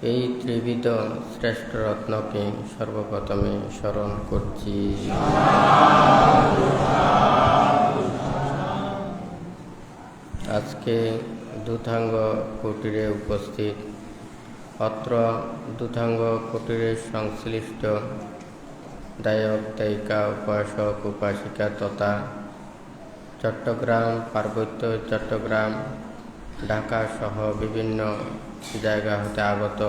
এই ত্রিবিধ শ্রেষ্ঠ রত্নকে সর্বপ্রথমে স্মরণ করছি। আজকে দূতাঙ্গ কুটিরে উপস্থিত অত্র দূতাঙ্গ কুটিরে সংশ্লিষ্ট দায়ক দায়িকা, উপাসক উপাসিকা তথা চট্টগ্রাম, পার্বত্য চট্টগ্রাম, ঢাকা সহ বিভিন্ন জায়গা হতে আগত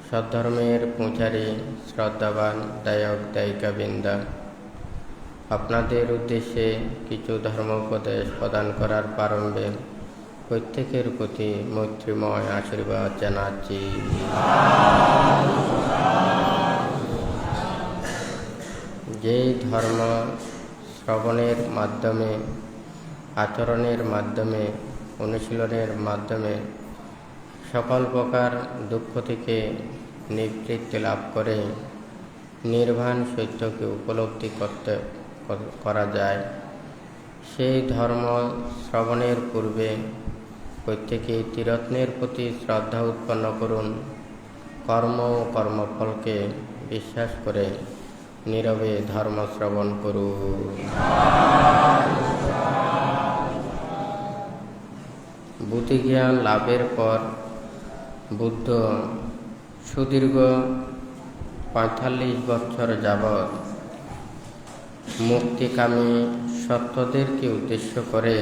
সদ্ধর্মের পূজারী শ্রদ্ধাবান দায়ক দায়িকাবৃন্দ, আপনাদের উদ্দেশ্যে কিছু ধর্মোপদেশ প্রদান করার প্রারম্ভে প্রত্যেকের প্রতি মৈত্রীময় আশীর্বাদ জানাচ্ছি। যেই ধর্ম শ্রবণের মাধ্যমে, আচরণের মাধ্যমে, অনুশীলনের মাধ্যমে সকল প্রকার দুঃখ থেকে নিবৃত্তি লাভ করে নির্বাণ সত্যকে উপলব্ধি করা যায়, সেই ধর্ম শ্রবণের পূর্বে প্রত্যেকেই ত্রিরত্নের প্রতি শ্রদ্ধা উৎপন্ন করুন। কর্ম ও কর্মফলকে বিশ্বাস করে নীরবে ধর্ম শ্রবণ করুন। বুদ্ধিজ্ঞান লাভের পর বুদ্ধ সুদীর্ঘ ৪৫ বছর যাবৎ মুক্তিকামী সত্যদেরকে উদ্দেশ্য করে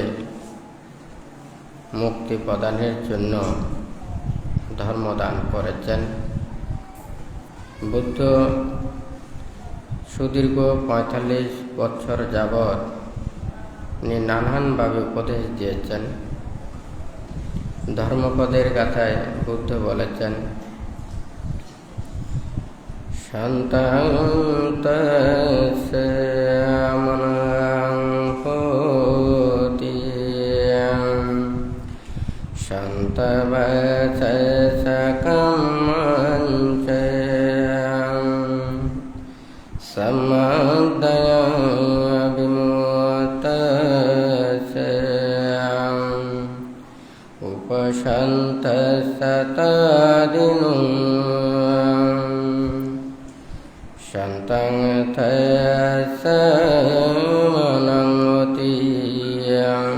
মুক্তি প্রদানের জন্য ধর্মদান করেছেন। বুদ্ধ সুদীর্ঘ ৪৫ বছর যাবৎ নানানভাবে উপদেশ দিয়েছেন। ধর্মপদের গাথায় বুদ্ধ বলেছেন, শান্তাং তস্য মনঃ পতিয়ং শান্তবচঃ কাম্যং চ সমদয়ং বিমুক্তস্য উপশান্তঃ সতদিনো শান্তং তস্য মনঃ পতিয়ং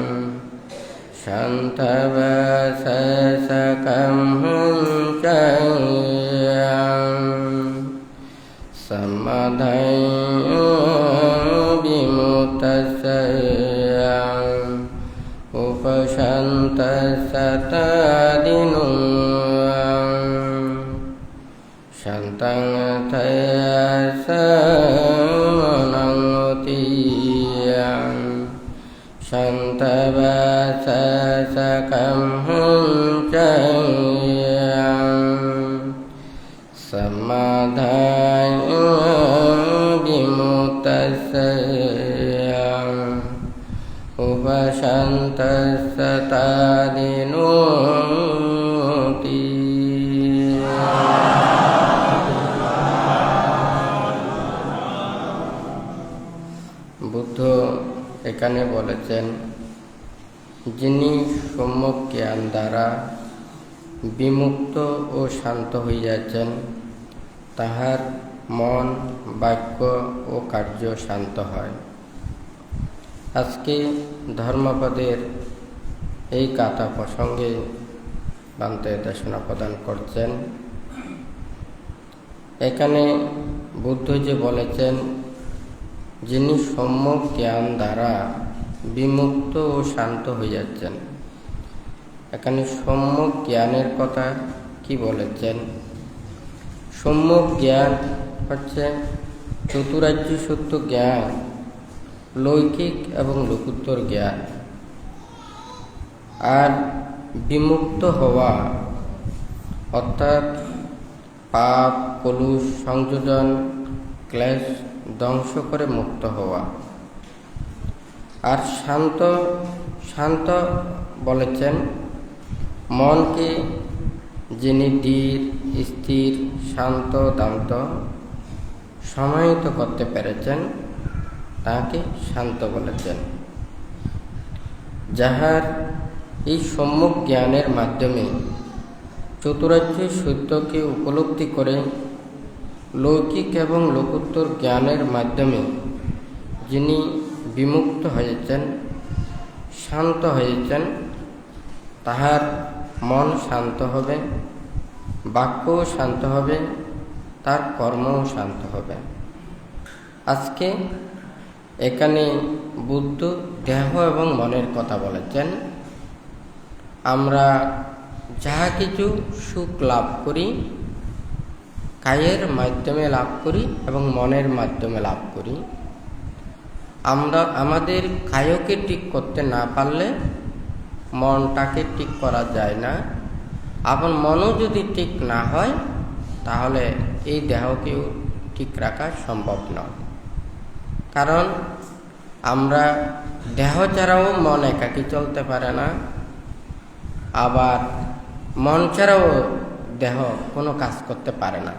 শান্তবচঃ কাম্যং চ সমদয়ং বিমুক্তস্য উপশান্তঃ সতদিনো শান্তং তস্য মনঃ পতিয়ং শান্তবচঃ কাম্যং চ সমদয়ং বিমুক্তস্য উপশান্তঃ সতদিনো। বুদ্ধ এখানে বলেছেন, যিনি সম্যক জ্ঞান দ্বারা বিমুক্ত ও শান্ত হইয়াছেন, তাহার মন, বাক্য ও কার্য শান্ত হয়। আজকে ধর্মপদের এই কথা প্রসঙ্গে বান্তে দেশনা প্রদান করছেন। এখানে বুদ্ধ যে বলেছেন, যিনি সম্যক জ্ঞান দ্বারা বিমুক্ত ও শান্ত হইয়াছেন, এখানে সম্যক জ্ঞানের কথা কি বলেছেন? সম্যক জ্ঞান হচ্ছে চতুরার্য সত্য জ্ঞান, লৌকিক এবং লোকোত্তর জ্ঞান। আর বিমুক্ত হওয়া অর্থাৎ পাপ, কলুষ, সংযোজন, ক্লেশ ধ্বংস করে মুক্ত হওয়া। আর শান্ত বলেছেন মনকে যিনি ধীর, স্থির, শান্ত, দান্ত সমাহিত করতে পেরেছেন তাকে শান্ত বলেছেন। যাহার এই সম্যক জ্ঞানের মাধ্যমে চতুরার্য সত্যকে উপলব্ধি করে লৌকিক এবং লোকোত্তর জ্ঞানের মাধ্যমে যিনি বিমুক্ত হয়েছেন, শান্ত হয়েছেন, তাহার মন শান্ত হবে, বাক্যও শান্ত হবে, তার কর্মও শান্ত হবে। আজকে এখানে বুদ্ধ দেহ এবং মনের কথা বলেছেন। আমরা যাহা কিছু সুখ লাভ করি কায়ের মাধ্যমে লাভ করি এবং মনের মাধ্যমে লাভ করি। আমরা আমাদের কায়কে ঠিক করতে না পারলে মনটাকে ঠিক করা যায় না। আবার মনও যদি ঠিক না হয় তাহলে এই দেহকেও ঠিক রাখা সম্ভব নয়। কারণ আমরা দেহ ছাড়াও মন একাকী চলতে পারে না, আবার মন ছাড়াও দেহ কোনো কাজ করতে পারে না।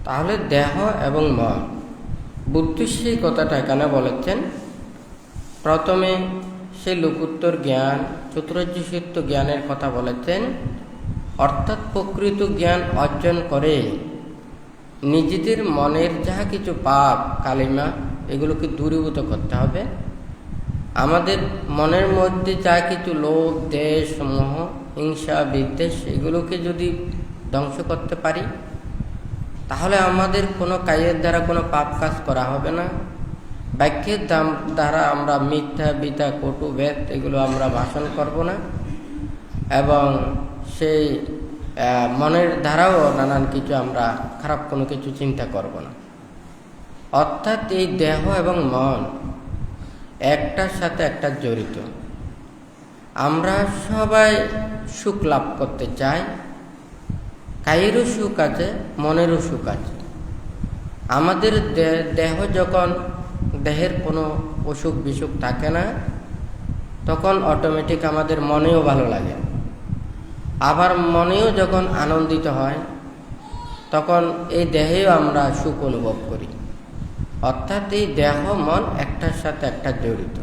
তাহলে দেহ এবং মন, বুদ্ধ সেই কথাটা এখানে বলেছেন। প্রথমে সে লোকোত্তর জ্ঞান, চতুরার্য সত্য জ্ঞানের কথা বলেছেন। অর্থাৎ প্রকৃত জ্ঞান অর্জন করে নিজেদের মনের যাহা কিছু পাপ কালিমা এগুলোকে দূরীভূত করতে হবে। আমাদের মনের মধ্যে যা কিছু লোভ, দেশ, মোহ, হিংসা, বিদ্বেষ এগুলোকে যদি ধ্বংস করতে পারি তাহলে আমাদের কোনো কাজের দ্বারা কোনো পাপ কাজ করা হবে না। বাক্যের দ্বারা আমরা মিথ্যা, বিতা, কটু, ভেদ এগুলো আমরা ভাষণ করব না, এবং সেই মনের দ্বারাও নানান কিছু আমরা খারাপ কোনো কিছু চিন্তা করব না। অর্থাৎ এই দেহ এবং মন একটার সাথে একটা জড়িত। আমরা সবাই সুখ লাভ করতে চাই। কায়েরও সুখ আছে, মনেরও সুখ আছে। আমাদের দেহ যখন দেহের কোনো অসুখ বিসুখ থাকে না তখন অটোমেটিক আমাদের মনেও ভালো লাগে। আবার মনেও যখন আনন্দিত হয় তখন এই দেহেও আমরা সুখ অনুভব করি। অর্থাৎ এই দেহ মন একটার সাথে একটা জড়িত।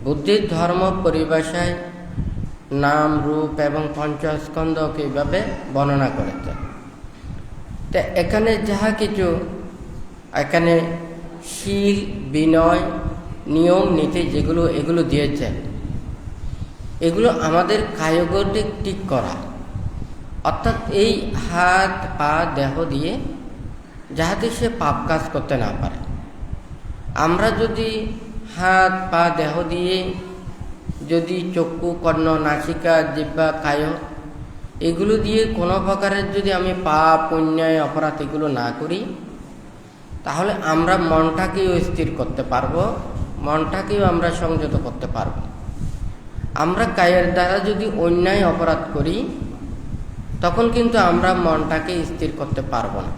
বুদ্ধির ধর্ম পরিভাষায় নাম, রূপ এবং পঞ্চস্কন্ধকে এইভাবে বর্ণনা করেছেন। তো এখানে যাহা কিছু এখানে শীল, বিনয়, নিয়ম, নীতি যেগুলো এগুলো দিয়েছেন, এগুলো আমাদের কায়কে ঠিক করা। অর্থাৎ এই হাত, পা, দেহ দিয়ে যাহাতে সে পাপ কাজ করতে না পারে। আমরা যদি হাত, পা, দেহ দিয়ে যদি চক্ষু, কর্ণ, নাসিকা, জিহ্বা, কায় এগুলো দিয়ে কোনো প্রকারের যদি আমি পাপ, অন্যায়, অপরাধ এগুলো না করি তাহলে আমরা মনটাকেও স্থির করতে পারবো, মনটাকেও আমরা সংযত করতে পারবো। আমরা কায়ের দ্বারা যদি অন্যায় অপরাধ করি তখন কিন্তু আমরা মনটাকে স্থির করতে পারবো না।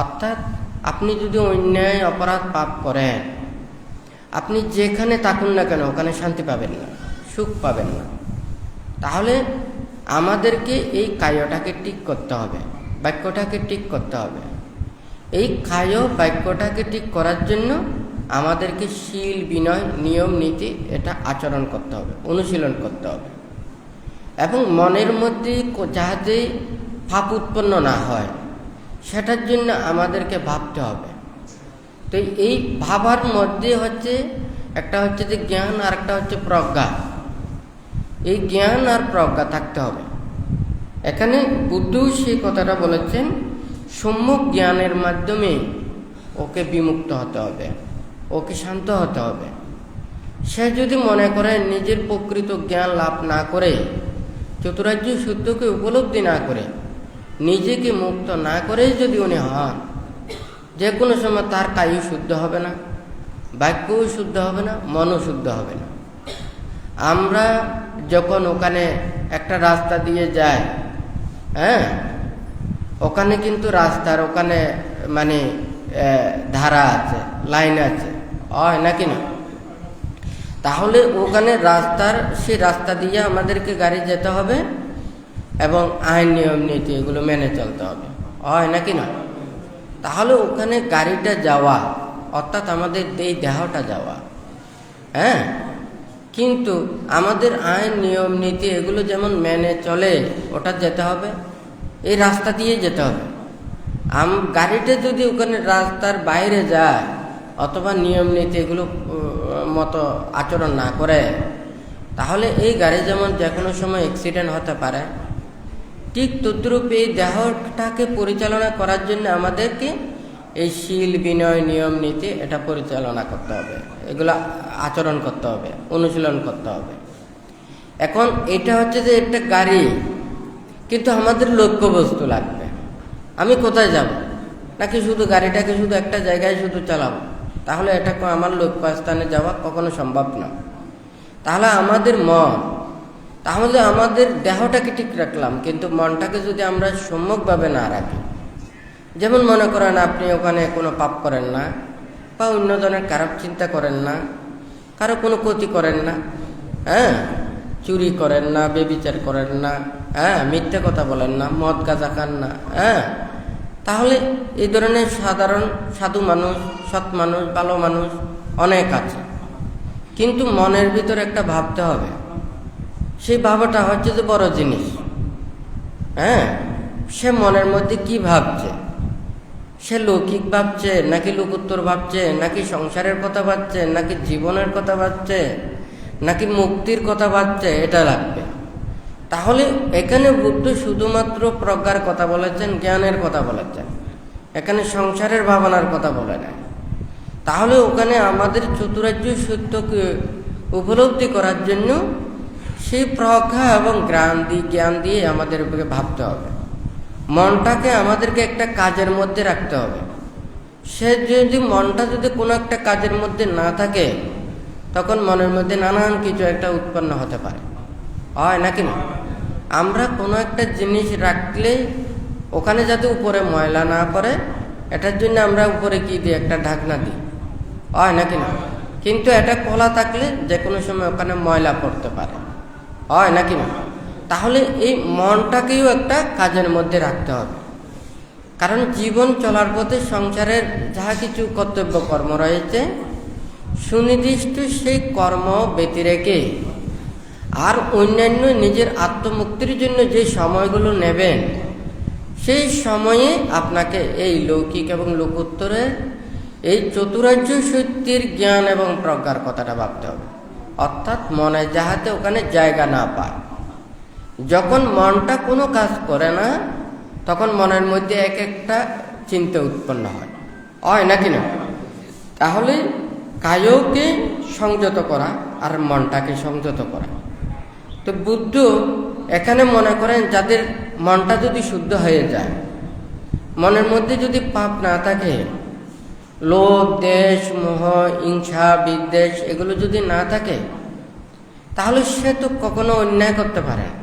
অর্থাৎ আপনি যদি অন্যায়, অপরাধ, পাপ করেন, আপনি যেখানে থাকুন না কেন ওখানে শান্তি পাবেন না, সুখ পাবেন না। তাহলে আমাদেরকে এই কায়টাকে ঠিক করতে হবে, বাক্যটাকে ঠিক করতে হবে। এই কায় বাক্যটাকে ঠিক করার জন্য আমাদেরকে শীল, বিনয়, নিয়ম, নীতি এটা আচরণ করতে হবে, অনুশীলন করতে হবে। এবং মনের মধ্যে যাতে পাপ উৎপন্ন না হয় সেটার জন্য আমাদেরকে ভাবতে হবে। তো এই ভাবার মধ্যে হচ্ছে একটা হচ্ছে যে জ্ঞান, আর একটা হচ্ছে প্রজ্ঞা। এই জ্ঞান আর প্রজ্ঞা থাকতে হবে। এখানে বুদ্ধ সেই কথাটা বলেছেন, সম্যক জ্ঞানের মাধ্যমে ওকে বিমুক্ত হতে হবে, ওকে শান্ত হতে হবে। সে যদি মনে করে নিজের প্রকৃত জ্ঞান লাভ না করে, চতুরার্য সত্যকে উপলব্ধি না করে, নিজেকে মুক্ত না করে যদি উনি হন, যে কোনো সময় তার কায়ও শুদ্ধ হবে না, বাক্যও শুদ্ধ হবে না, মনও শুদ্ধ হবে না। আমরা যখন ওখানে একটা রাস্তা দিয়ে যাই, হ্যাঁ, ওখানে কিন্তু রাস্তার ওখানে মানে ধারা আছে, লাইন আছে, হয় নাকি না? তাহলে ওখানে সেই রাস্তা দিয়ে আমাদেরকে গাড়ি যেতে হবে এবং আইন, নিয়ম, নীতি এগুলো মেনে চলতে হবে, হয় নাকি না? তাহলে ওখানে গাড়িটা যাওয়া অর্থাৎ আমাদের এই দেহটা যাওয়া, হ্যাঁ, কিন্তু আমাদের আইন নিয়ম নীতি এগুলো যেমন মেনে চলে, ওটা যেতে হবে, এই রাস্তা দিয়ে যেতে হবে। গাড়িটা যদি ওখানে রাস্তার বাইরে যায় অথবা নিয়ম নীতি এগুলো মতো আচরণ না করে, তাহলে এই গাড়ি যেমন যে কোনো সময় অ্যাক্সিডেন্ট হতে পারে, ঠিক তদ্রূপ এই দেহটাকে পরিচালনা করার জন্য আমাদেরকে এই শীল বিনয় নিয়ম নীতি এটা পরিচালনা করতে হবে, এগুলো আচরণ করতে হবে, অনুশীলন করতে হবে। এখন এটা হচ্ছে যে একটা গাড়ি, কিন্তু আমাদের লক্ষ্যবস্তু লাগবে। আমি কোথায় যাব, নাকি শুধু গাড়িটাকে শুধু একটা জায়গায় শুধু চালাবো, তাহলে এটা আমার লক্ষ্যস্থানে যাওয়া কখনো সম্ভব না। তাহলে আমাদের তাহলে আমাদের দেহটাকে ঠিক রাখলাম, কিন্তু মনটাকে যদি আমরা সম্যকভাবে না রাখি, যেমন মনে করেন আপনি ওখানে কোনো পাপ করেন না, বা অন্য ধরনের খারাপ চিন্তা করেন না, কারো কোনো ক্ষতি করেন না, চুরি করেন না, বেবিচার করেন না, মিথ্যে কথা বলেন না, মদ গাঁজা খান না, তাহলে এই ধরনের সাধারণ সাধু মানুষ, সৎ মানুষ, ভালো মানুষ অনেক আছে। কিন্তু মনের ভিতরে একটা ভাবতে হবে, সেই ভাবটা হচ্ছে যে বড় জিনিস। সে মনের মধ্যে কি ভাবছে, সে লৌকিক ভাবছে নাকি লোকোত্তর ভাবছে, নাকি সংসারের কথা ভাবছে, নাকি জীবনের কথা ভাবছে, নাকি মুক্তির কথা ভাবছে, এটা লাগবে। তাহলে এখানে বুদ্ধ শুধুমাত্র প্রজ্ঞার কথা বলেছেন, জ্ঞানের কথা বলেছেন, এখানে সংসারের ভাবনার কথা বলে নাই। তাহলে ওখানে আমাদের চতুরার্য সত্যকে উপলব্ধি করার জন্য সেই প্রজ্ঞা এবং জ্ঞান দিয়ে আমাদেরকে ভাবতে হবে। মনটাকে আমাদেরকে একটা কাজের মধ্যে রাখতে হবে। মনটা যদি কোনো একটা কাজের মধ্যে না থাকে, তখন মনের মধ্যে নানান কিছু একটা উৎপন্ন হতে পারে, হয় নাকি না? আমরা কোনো একটা জিনিস রাখলে ওখানে যাতে উপরে ময়লা না পড়ে, এটার জন্য আমরা উপরে কি দিই, একটা ঢাকনা দিই, হয় নাকি না? কিন্তু এটা খোলা থাকলে যে কোনো সময় ওখানে ময়লা পড়তে পারে, হয় নাকি না? তাহলে এই মনটাকেও একটা কাজের মধ্যে রাখতে হবে। কারণ জীবন চলার পথে সংসারের যাহা কিছু কর্তব্য কর্ম রয়েছে, সুনির্দিষ্ট সেই কর্ম ব্যতি রেখে আর অন্যান্য নিজের আত্মমুক্তির জন্য যে সময়গুলো নেবেন, সেই সময়ে আপনাকে এই লৌকিক এবং লোকোত্তরের এই চতুরার্য সত্যের জ্ঞান এবং প্রজ্ঞার কথাটা ভাবতে হবে। অর্থাৎ মনে যাহাতে ওখানে জায়গা না পায়। যখন মনটা কোনো কাজ করে না, তখন মনের মধ্যে এক একটা চিন্তা উৎপন্ন হয় নাকি না? তাহলে কায়কে সংযত করা আর মনটাকে সংযত করা। তো বুদ্ধ এখানে মনে করেন যাদের মনটা যদি শুদ্ধ হয়ে যায়, মনের মধ্যে যদি পাপ না থাকে, লোভ, দেশ, মোহ, হিংসা, বিদ্বেষ এগুলো যদি না থাকে, তাহলে সে তো কখনো অন্যায় করতে পারে না,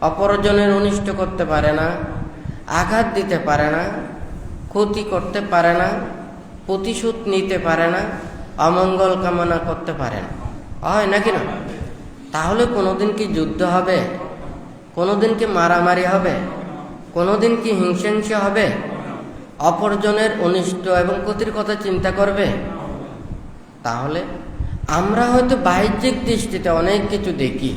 অপরজনের অনিষ্ট করতে পারে না, আঘাত দিতে পারে না, ক্ষতি করতে পারে না, প্রতিশোধ নিতে পারে না, অমঙ্গল কামনা করতে পারে না, হয় নাকি না? তাহলে কোনোদিন কি যুদ্ধ হবে? কোনোদিন কি মারামারি হবে? কোনোদিন কি হিংসাংসা হবে? অপরজনের অনিষ্ট এবং ক্ষতির কথা চিন্তা করবে? তাহলে আমরা হয়তো বাহ্যিক দৃষ্টিতে অনেক কিছু দেখি,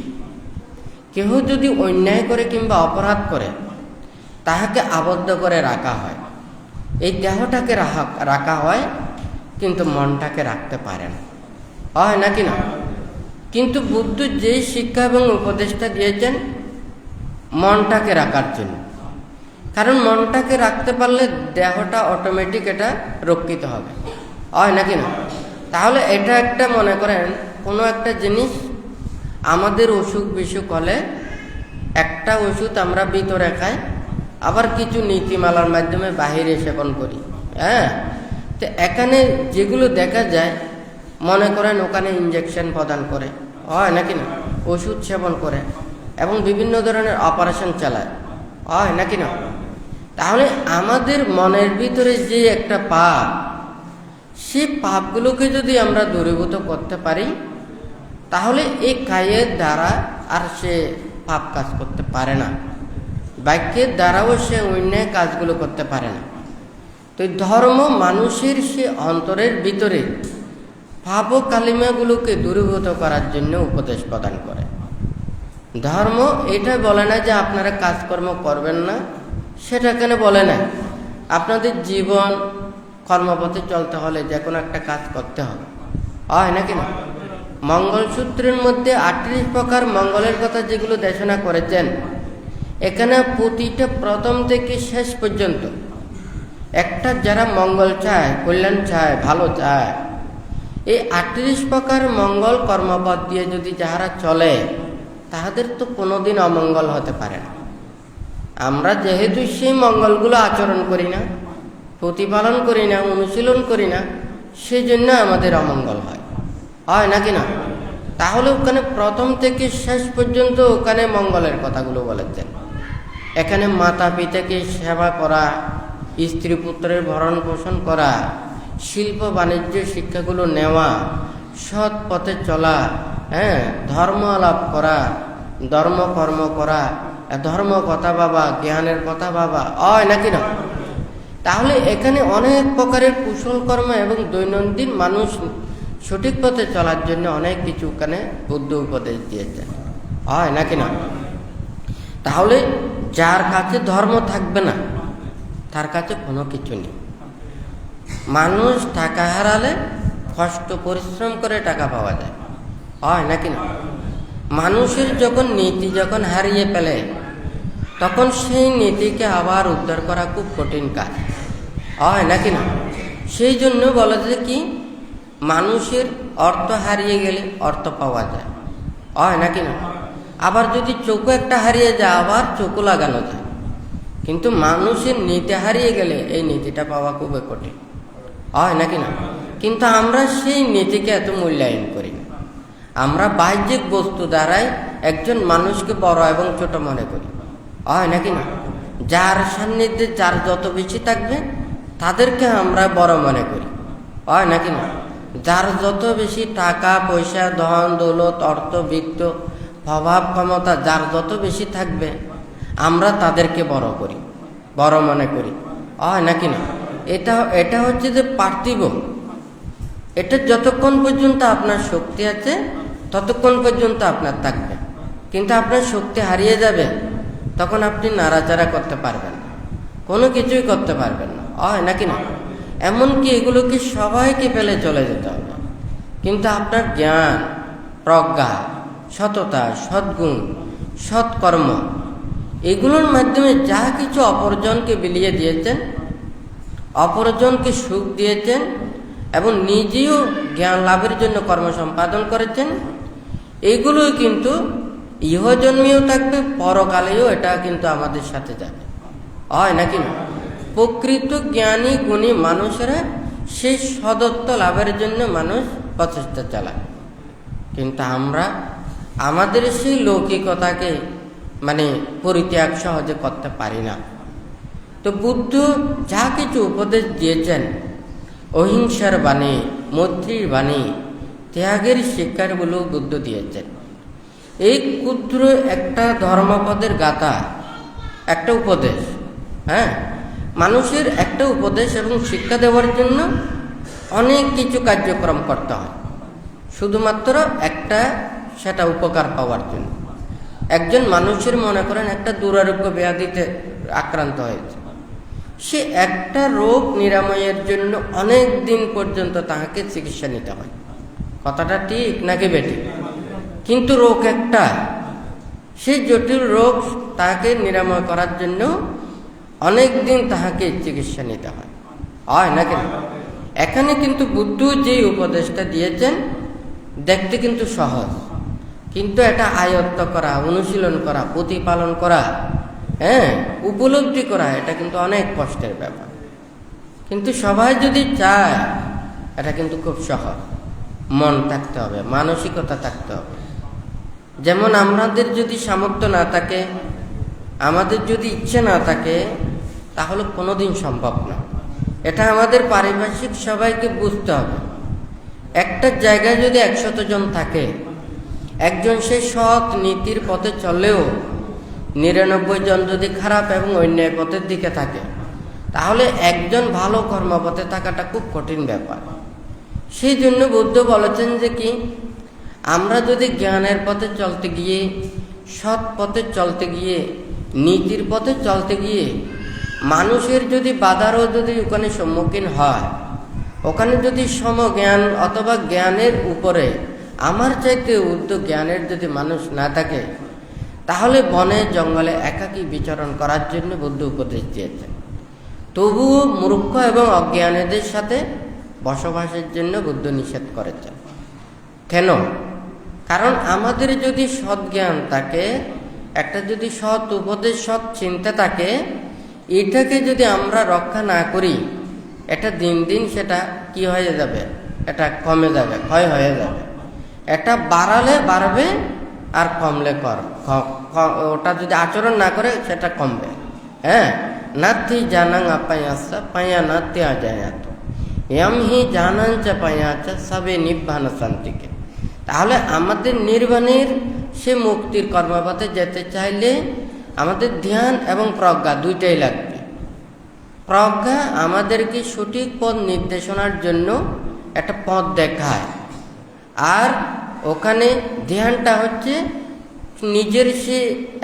কেহ যদি অন্যায় করে কিংবা অপরাধ করে, তাহাকে আবদ্ধ করে রাখা হয়, এই দেহটাকে রাখা হয়, কিন্তু মনটাকে রাখতে পারে না, হয় নাকি না? কিন্তু বুদ্ধ যেই শিক্ষা এবং উপদেশটা দিয়েছেন মনটাকে রাখার জন্য, কারণ মনটাকে রাখতে পারলে দেহটা অটোমেটিক এটা রক্ষিত হবে, হয় নাকি না? তাহলে এটা একটা মনে করেন কোনো একটা জিনিস আমাদের অসুখ বিসুখ হলে একটা ওষুধ আমরা ভিতরে খাই, আবার কিছু নীতিমালার মাধ্যমে বাহিরে সেবন করি। তো এখানে যেগুলো দেখা যায়, মনে করেন ওখানে ইঞ্জেকশন প্রদান করে, হয় নাকি না? ওষুধ সেবন করে এবং বিভিন্ন ধরনের অপারেশন চালায়, হয় নাকি না? তাহলে আমাদের মনের ভিতরে যে একটা পাপ, সেই পাপগুলোকে যদি আমরা দূরীভূত করতে পারি, তাহলে এই কায়ের দ্বারা আর সে পাপ কাজ করতে পারে না, বাক্যের দ্বারাও সে অন্যায় কাজগুলো করতে পারে না। তো ধর্ম মানুষের সে অন্তরের ভিতরে পাপ ও কালিমাগুলোকে দূরীভূত করার জন্য উপদেশ প্রদান করে। ধর্ম এটা বলে না যে আপনারা কাজকর্ম করবেন না, সেটা কেন বলে না। আপনাদের জীবন কর্মপথে চলতে হলে যে কোনো একটা কাজ করতে হবে, হয় নাকি না? মঙ্গলসূত্রের মধ্যে 38 প্রকার মঙ্গলের কথা যেগুলো দেশনা করেছেন, এখানে প্রতিটা প্রথম থেকে শেষ পর্যন্ত একটা যারা মঙ্গল চায়, কল্যাণ চায়, ভালো চায়, এই 38 প্রকার মঙ্গল কর্মপথ দিয়ে যদি যাহারা চলে, তাহাদের তো কোনোদিন অমঙ্গল হতে পারে না। আমরা যেহেতু সেই মঙ্গলগুলো আচরণ করি না, প্রতিপালন করি না, অনুশীলন করি না, সেই জন্য আমাদের অমঙ্গল হয়, হয় নাকি না? তাহলে ওখানে প্রথম থেকে শেষ পর্যন্ত ওখানে মঙ্গলের কথাগুলো বলেছেন। এখানে মাতা পিতাকে সেবা করা, স্ত্রী পুত্রের ভরণ পোষণ করা, শিল্প বাণিজ্য শিক্ষাগুলো নেওয়া, সৎ পথে চলা, ধর্ম আলাপ করা, ধর্মকর্ম করা, ধর্ম কথা ভাবা, জ্ঞানের কথা ভাবা, হয় নাকি না? তাহলে এখানে অনেক প্রকারের কুশল কর্ম এবং দৈনন্দিন মানুষ সঠিক পথে চলার জন্য অনেক কিছু ওখানে বুদ্ধ উপদেশ দিয়েছেন, হয় নাকি না? তাহলে যার কাছে ধর্ম থাকবে না, তার কাছে কোনো কিছু নেই। মানুষ টাকা হারালে কষ্ট পরিশ্রম করে টাকা পাওয়া যায়, হয় নাকি না? মানুষের যখন নীতি যখন হারিয়ে ফেলে, তখন সেই নীতিকে আবার উদ্ধার করা খুব কঠিন কাজ, হয় নাকি না? সেই জন্য বলা যায় কি, মানুষের অর্থ হারিয়ে গেলে অর্থ পাওয়া যায়, হয় নাকি না? আবার যদি চোখও একটা হারিয়ে যায়, আবার চোখও লাগানো যায়। কিন্তু মানুষের নীতি হারিয়ে গেলে এই নীতিটা পাওয়া খুবই কঠিন, হয় নাকি না? কিন্তু আমরা সেই নীতিকে এত মূল্যায়ন করি না। আমরা বাহ্যিক বস্তু দ্বারাই একজন মানুষকে বড় এবং ছোট মনে করি, হয় নাকি না? যার সান্নিধ্যে যার যত বেশি থাকবে তাদেরকে আমরা বড় মনে করি, হয় নাকি না? যার যত বেশি টাকা পয়সা, ধন দৌলত, অর্থ বিত্ত, প্রভাব ক্ষমতা যার যত বেশি থাকবে, আমরা তাদেরকে বড় করি, বড় মনে করি, হয় নাকি না? এটা হচ্ছে যে পার্থিব। এটা যতক্ষণ পর্যন্ত আপনার শক্তি আছে ততক্ষণ পর্যন্ত আপনার থাকবে, কিন্তু আপনার শক্তি হারিয়ে যাবে, তখন আপনি নাড়াচাড়া করতে পারবেন না, কোনো কিছুই করতে পারবেন না, হয় নাকি না? এমনকি এগুলোকে সবাইকে ফেলে চলে যেতে হবে। কিন্তু আপনার জ্ঞান, প্রজ্ঞা, সততা, সদ্গুণ, সৎকর্ম, এগুলোর মাধ্যমে যা কিছু অপরজনকে বিলিয়ে দিয়েছেন, অপরজনকে সুখ দিয়েছেন এবং নিজেও জ্ঞান লাভের জন্য কর্ম সম্পাদন করেছেন, এইগুলোই কিন্তু ইহজন্মেও থাকবে, পরকালেও এটা কিন্তু আমাদের সাথে যাবে, হয় নাকি না? প্রকৃত জ্ঞানী গুণী মানুষেরা সেই সদত্ব লাভের জন্য মানুষ প্রচেষ্টা চালায়। কিন্তু আমরা আমাদের সেই লৌকিকতাকে পরিত্যাগ সহজে করতে পারি না। তো বুদ্ধ যা কিছু উপদেশ দিয়েছেন, অহিংসার বাণী, মৈত্রীর বাণী, ত্যাগের শিক্ষাগুলো বুদ্ধ দিয়েছেন। এই ক্ষুদ্র একটা ধর্মপদের গাথা, একটা উপদেশ, মানুষের একটা উপদেশ এবং শিক্ষা দেওয়ার জন্য অনেক কিছু কার্যক্রম করতে হয়, শুধুমাত্র একটা সেটা উপকার পাওয়ার জন্য। একজন মানুষের মনে করেন একটা দুরারোগ্য ব্যাধিতে আক্রান্ত হয়েছে, সে একটা রোগ নিরাময়ের জন্য অনেক দিন পর্যন্ত তাহাকে চিকিৎসা নিতে হয়। কথাটা ঠিক নাকি বেঠিক? কিন্তু রোগ একটা, সেই জটিল রোগ তাকে নিরাময় করার জন্য অনেক দিন তাহাকে চিকিৎসা নিতে হয়, হয় নাকি? এখানে কিন্তু বুদ্ধ যে উপদেশটা দিয়েছেন দেখতে কিন্তু সহজ, কিন্তু এটা আয়ত্ত করা, অনুশীলন করা, প্রতিপালন করা, উপলব্ধি করা, এটা কিন্তু অনেক কষ্টের ব্যাপার। কিন্তু সবাই যদি চায়, এটা কিন্তু খুব সহজ। মন থাকতে হবে, মানসিকতা থাকতে হবে। যেমন আমাদের যদি সামর্থ্য না থাকে, আমাদের যদি ইচ্ছে না থাকে, তাহলে কোনোদিন সম্ভব না। এটা আমাদের পারিপার্শ্বিক সবাইকে বুঝতে হবে। একটা জায়গায় যদি 100 জন থাকে, একজন সে সৎ নীতির পথে চললেও 99 জন যদি খারাপ এবং অন্যায় পথের দিকে থাকে, তাহলে একজন ভালো কর্মপথে থাকাটা খুব কঠিন ব্যাপার। সেই জন্য বুদ্ধ বলেছেন যে কি, আমরা যদি জ্ঞানের পথে চলতে গিয়ে, সৎ পথে চলতে গিয়ে, নীতির পথে চলতে গিয়ে মানুষের যদি বাধারও যদি ওখানে সম্মুখীন হয়, ওখানে যদি সমজ্ঞান অথবা জ্ঞানের উপরে আমার চাইতে ঊর্ধ্ব জ্ঞানের যদি মানুষ না থাকে, তাহলে বনে জঙ্গলে একাকী বিচরণ করার জন্য বুদ্ধ উপদেশ দিয়েছেন। তবুও মূর্খ এবং অজ্ঞানীদের সাথে বসবাসের জন্য বুদ্ধ নিষেধ করেছেন। কেন? কারণ আমাদের যদি সৎ জ্ঞান থাকে, একটা যদি সৎ উপদেশ, সৎ চিন্তা থাকে, এটাকে যদি আমরা রক্ষা না করি, এটা দিন দিন সেটা কি হয়ে যাবে, এটা কমে যাবে, ক্ষয় হয়ে যাবে। এটা বাড়ালে বাড়বে আর কমলে ওটা যদি আচরণ না করে সেটা কমবে। হ্যাঁ, নাতি জানাং আপায়াসা পায়া নাতি আজায়াত এম হি জানাঞ্চা পায়াচা সবে নির্বাণ শান্তিকে। তাহলে আমাদের নির্বাণের সে মুক্তির কর্মপথে যেতে চাইলে আমাদের ধ্যান এবং প্রজ্ঞা দুইটাই লাগবে। প্রজ্ঞা আমাদেরকে সঠিক পথ নির্দেশনার জন্য একটা পথ দেখায়, আর ওখানে ধ্যানটা হচ্ছে নিজের সে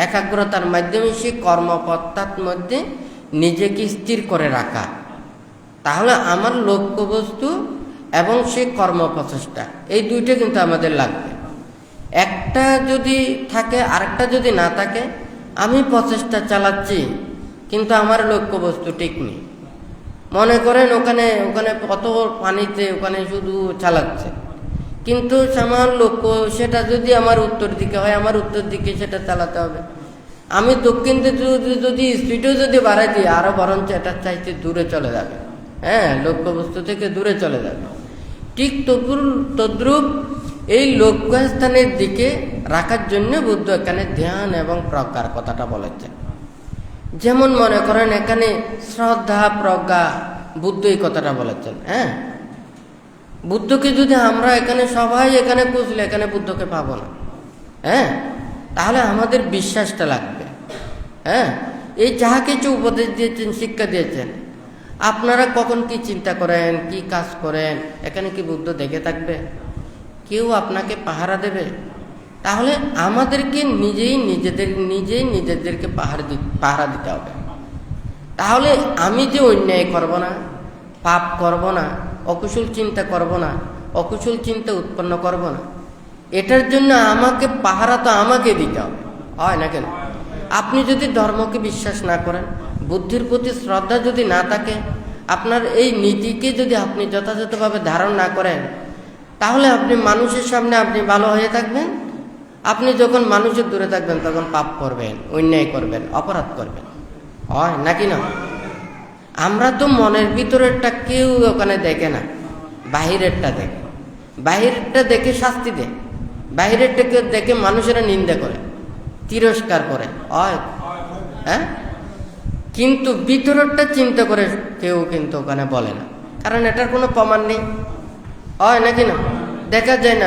একাগ্রতার মাধ্যমে সে কর্মপত্তার মধ্যে নিজেকে স্থির করে রাখা। তাহলে আমার লক্ষ্যবস্তু এবং সে কর্মপ্রচেষ্টা এই দুইটা কিন্তু আমাদের লাগবে। একটা যদি থাকে আরেকটা যদি না থাকে, আমি প্রচেষ্টা চালাচ্ছি কিন্তু আমার লক্ষ্যবস্তু ঠিক নেই। মনে করেন ওখানে কত পানিতে ওখানে শুধু চালাচ্ছে, কিন্তু আমার লক্ষ্য সেটা যদি আমার উত্তর দিকে হয়, আমার উত্তর দিকে সেটা চালাতে হবে। আমি দক্ষিণ দিকে যদি স্পিডও যদি বাড়াই দিই, আরও বরঞ্চ এটার চাইতে দূরে চলে যাবে। হ্যাঁ, লক্ষ্যবস্তু থেকে দূরে চলে যাবে। ঠিক তদ্রূপ এই লক্ষ্যস্থানের দিকে রাখার জন্য বুদ্ধ এখানে ধ্যান এবং প্রজ্ঞার কথাটা বলেছেন। যেমন মনে করেন এখানে শ্রদ্ধা, প্রজ্ঞা, বুদ্ধ এই কথাটা বলেছেন। হ্যাঁ, বুদ্ধকে যদি আমরা এখানে সবাই এখানে খুঁজলে এখানে বুদ্ধকে পাবো না। হ্যাঁ, তাহলে আমাদের বিশ্বাসটা লাগবে। হ্যাঁ, এই যাহা কিছু উপদেশ দিয়েছেন, শিক্ষা দিয়েছেন, আপনারা কখন কি চিন্তা করেন, কি কাজ করেন, এখানে কি বুদ্ধ দেখে থাকবে? কেউ আপনাকে পাহারা দেবে? তাহলে আমাদেরকে নিজেই নিজেদেরকে পাহারা দিতে হবে। তাহলে আমি যে অন্যায় করব না, পাপ করব না, অকুশল চিন্তা করব না, অকুশল চিন্তা উৎপন্ন করব না, এটার জন্য আমাকে পাহারা তো আমাকে দিতে হবে, হয় না কেন? আপনি যদি ধর্মকে বিশ্বাস না করেন, বুদ্ধির প্রতি শ্রদ্ধা যদি না থাকে, আপনার এই নীতিকে যদি আপনি যথাযথভাবে ধারণ না করেন, তাহলে আপনি মানুষের সামনে আপনি ভালো হয়ে থাকবেন, আপনি যখন মানুষের দূরে থাকবেন তখন পাপ করবেন, অন্যায় করবেন, অপরাধ করবেন, হয় নাকি না? আমরা তো মনের ভিতরেরটা কেউ ওখানে দেখে না, বাহিরেরটা দেখে। বাহিরেরটা দেখে শাস্তি দেয়, বাহিরেরটাকে দেখে মানুষেরা নিন্দা করে, তিরস্কার করে, হয়। হ্যাঁ, কিন্তু ভিতরেরটা চিন্তা করে কেউ কিন্তু ওখানে বলে না, কারণ এটার কোনো প্রমাণ নেই, হয় নাকি না? দেখা যায় না,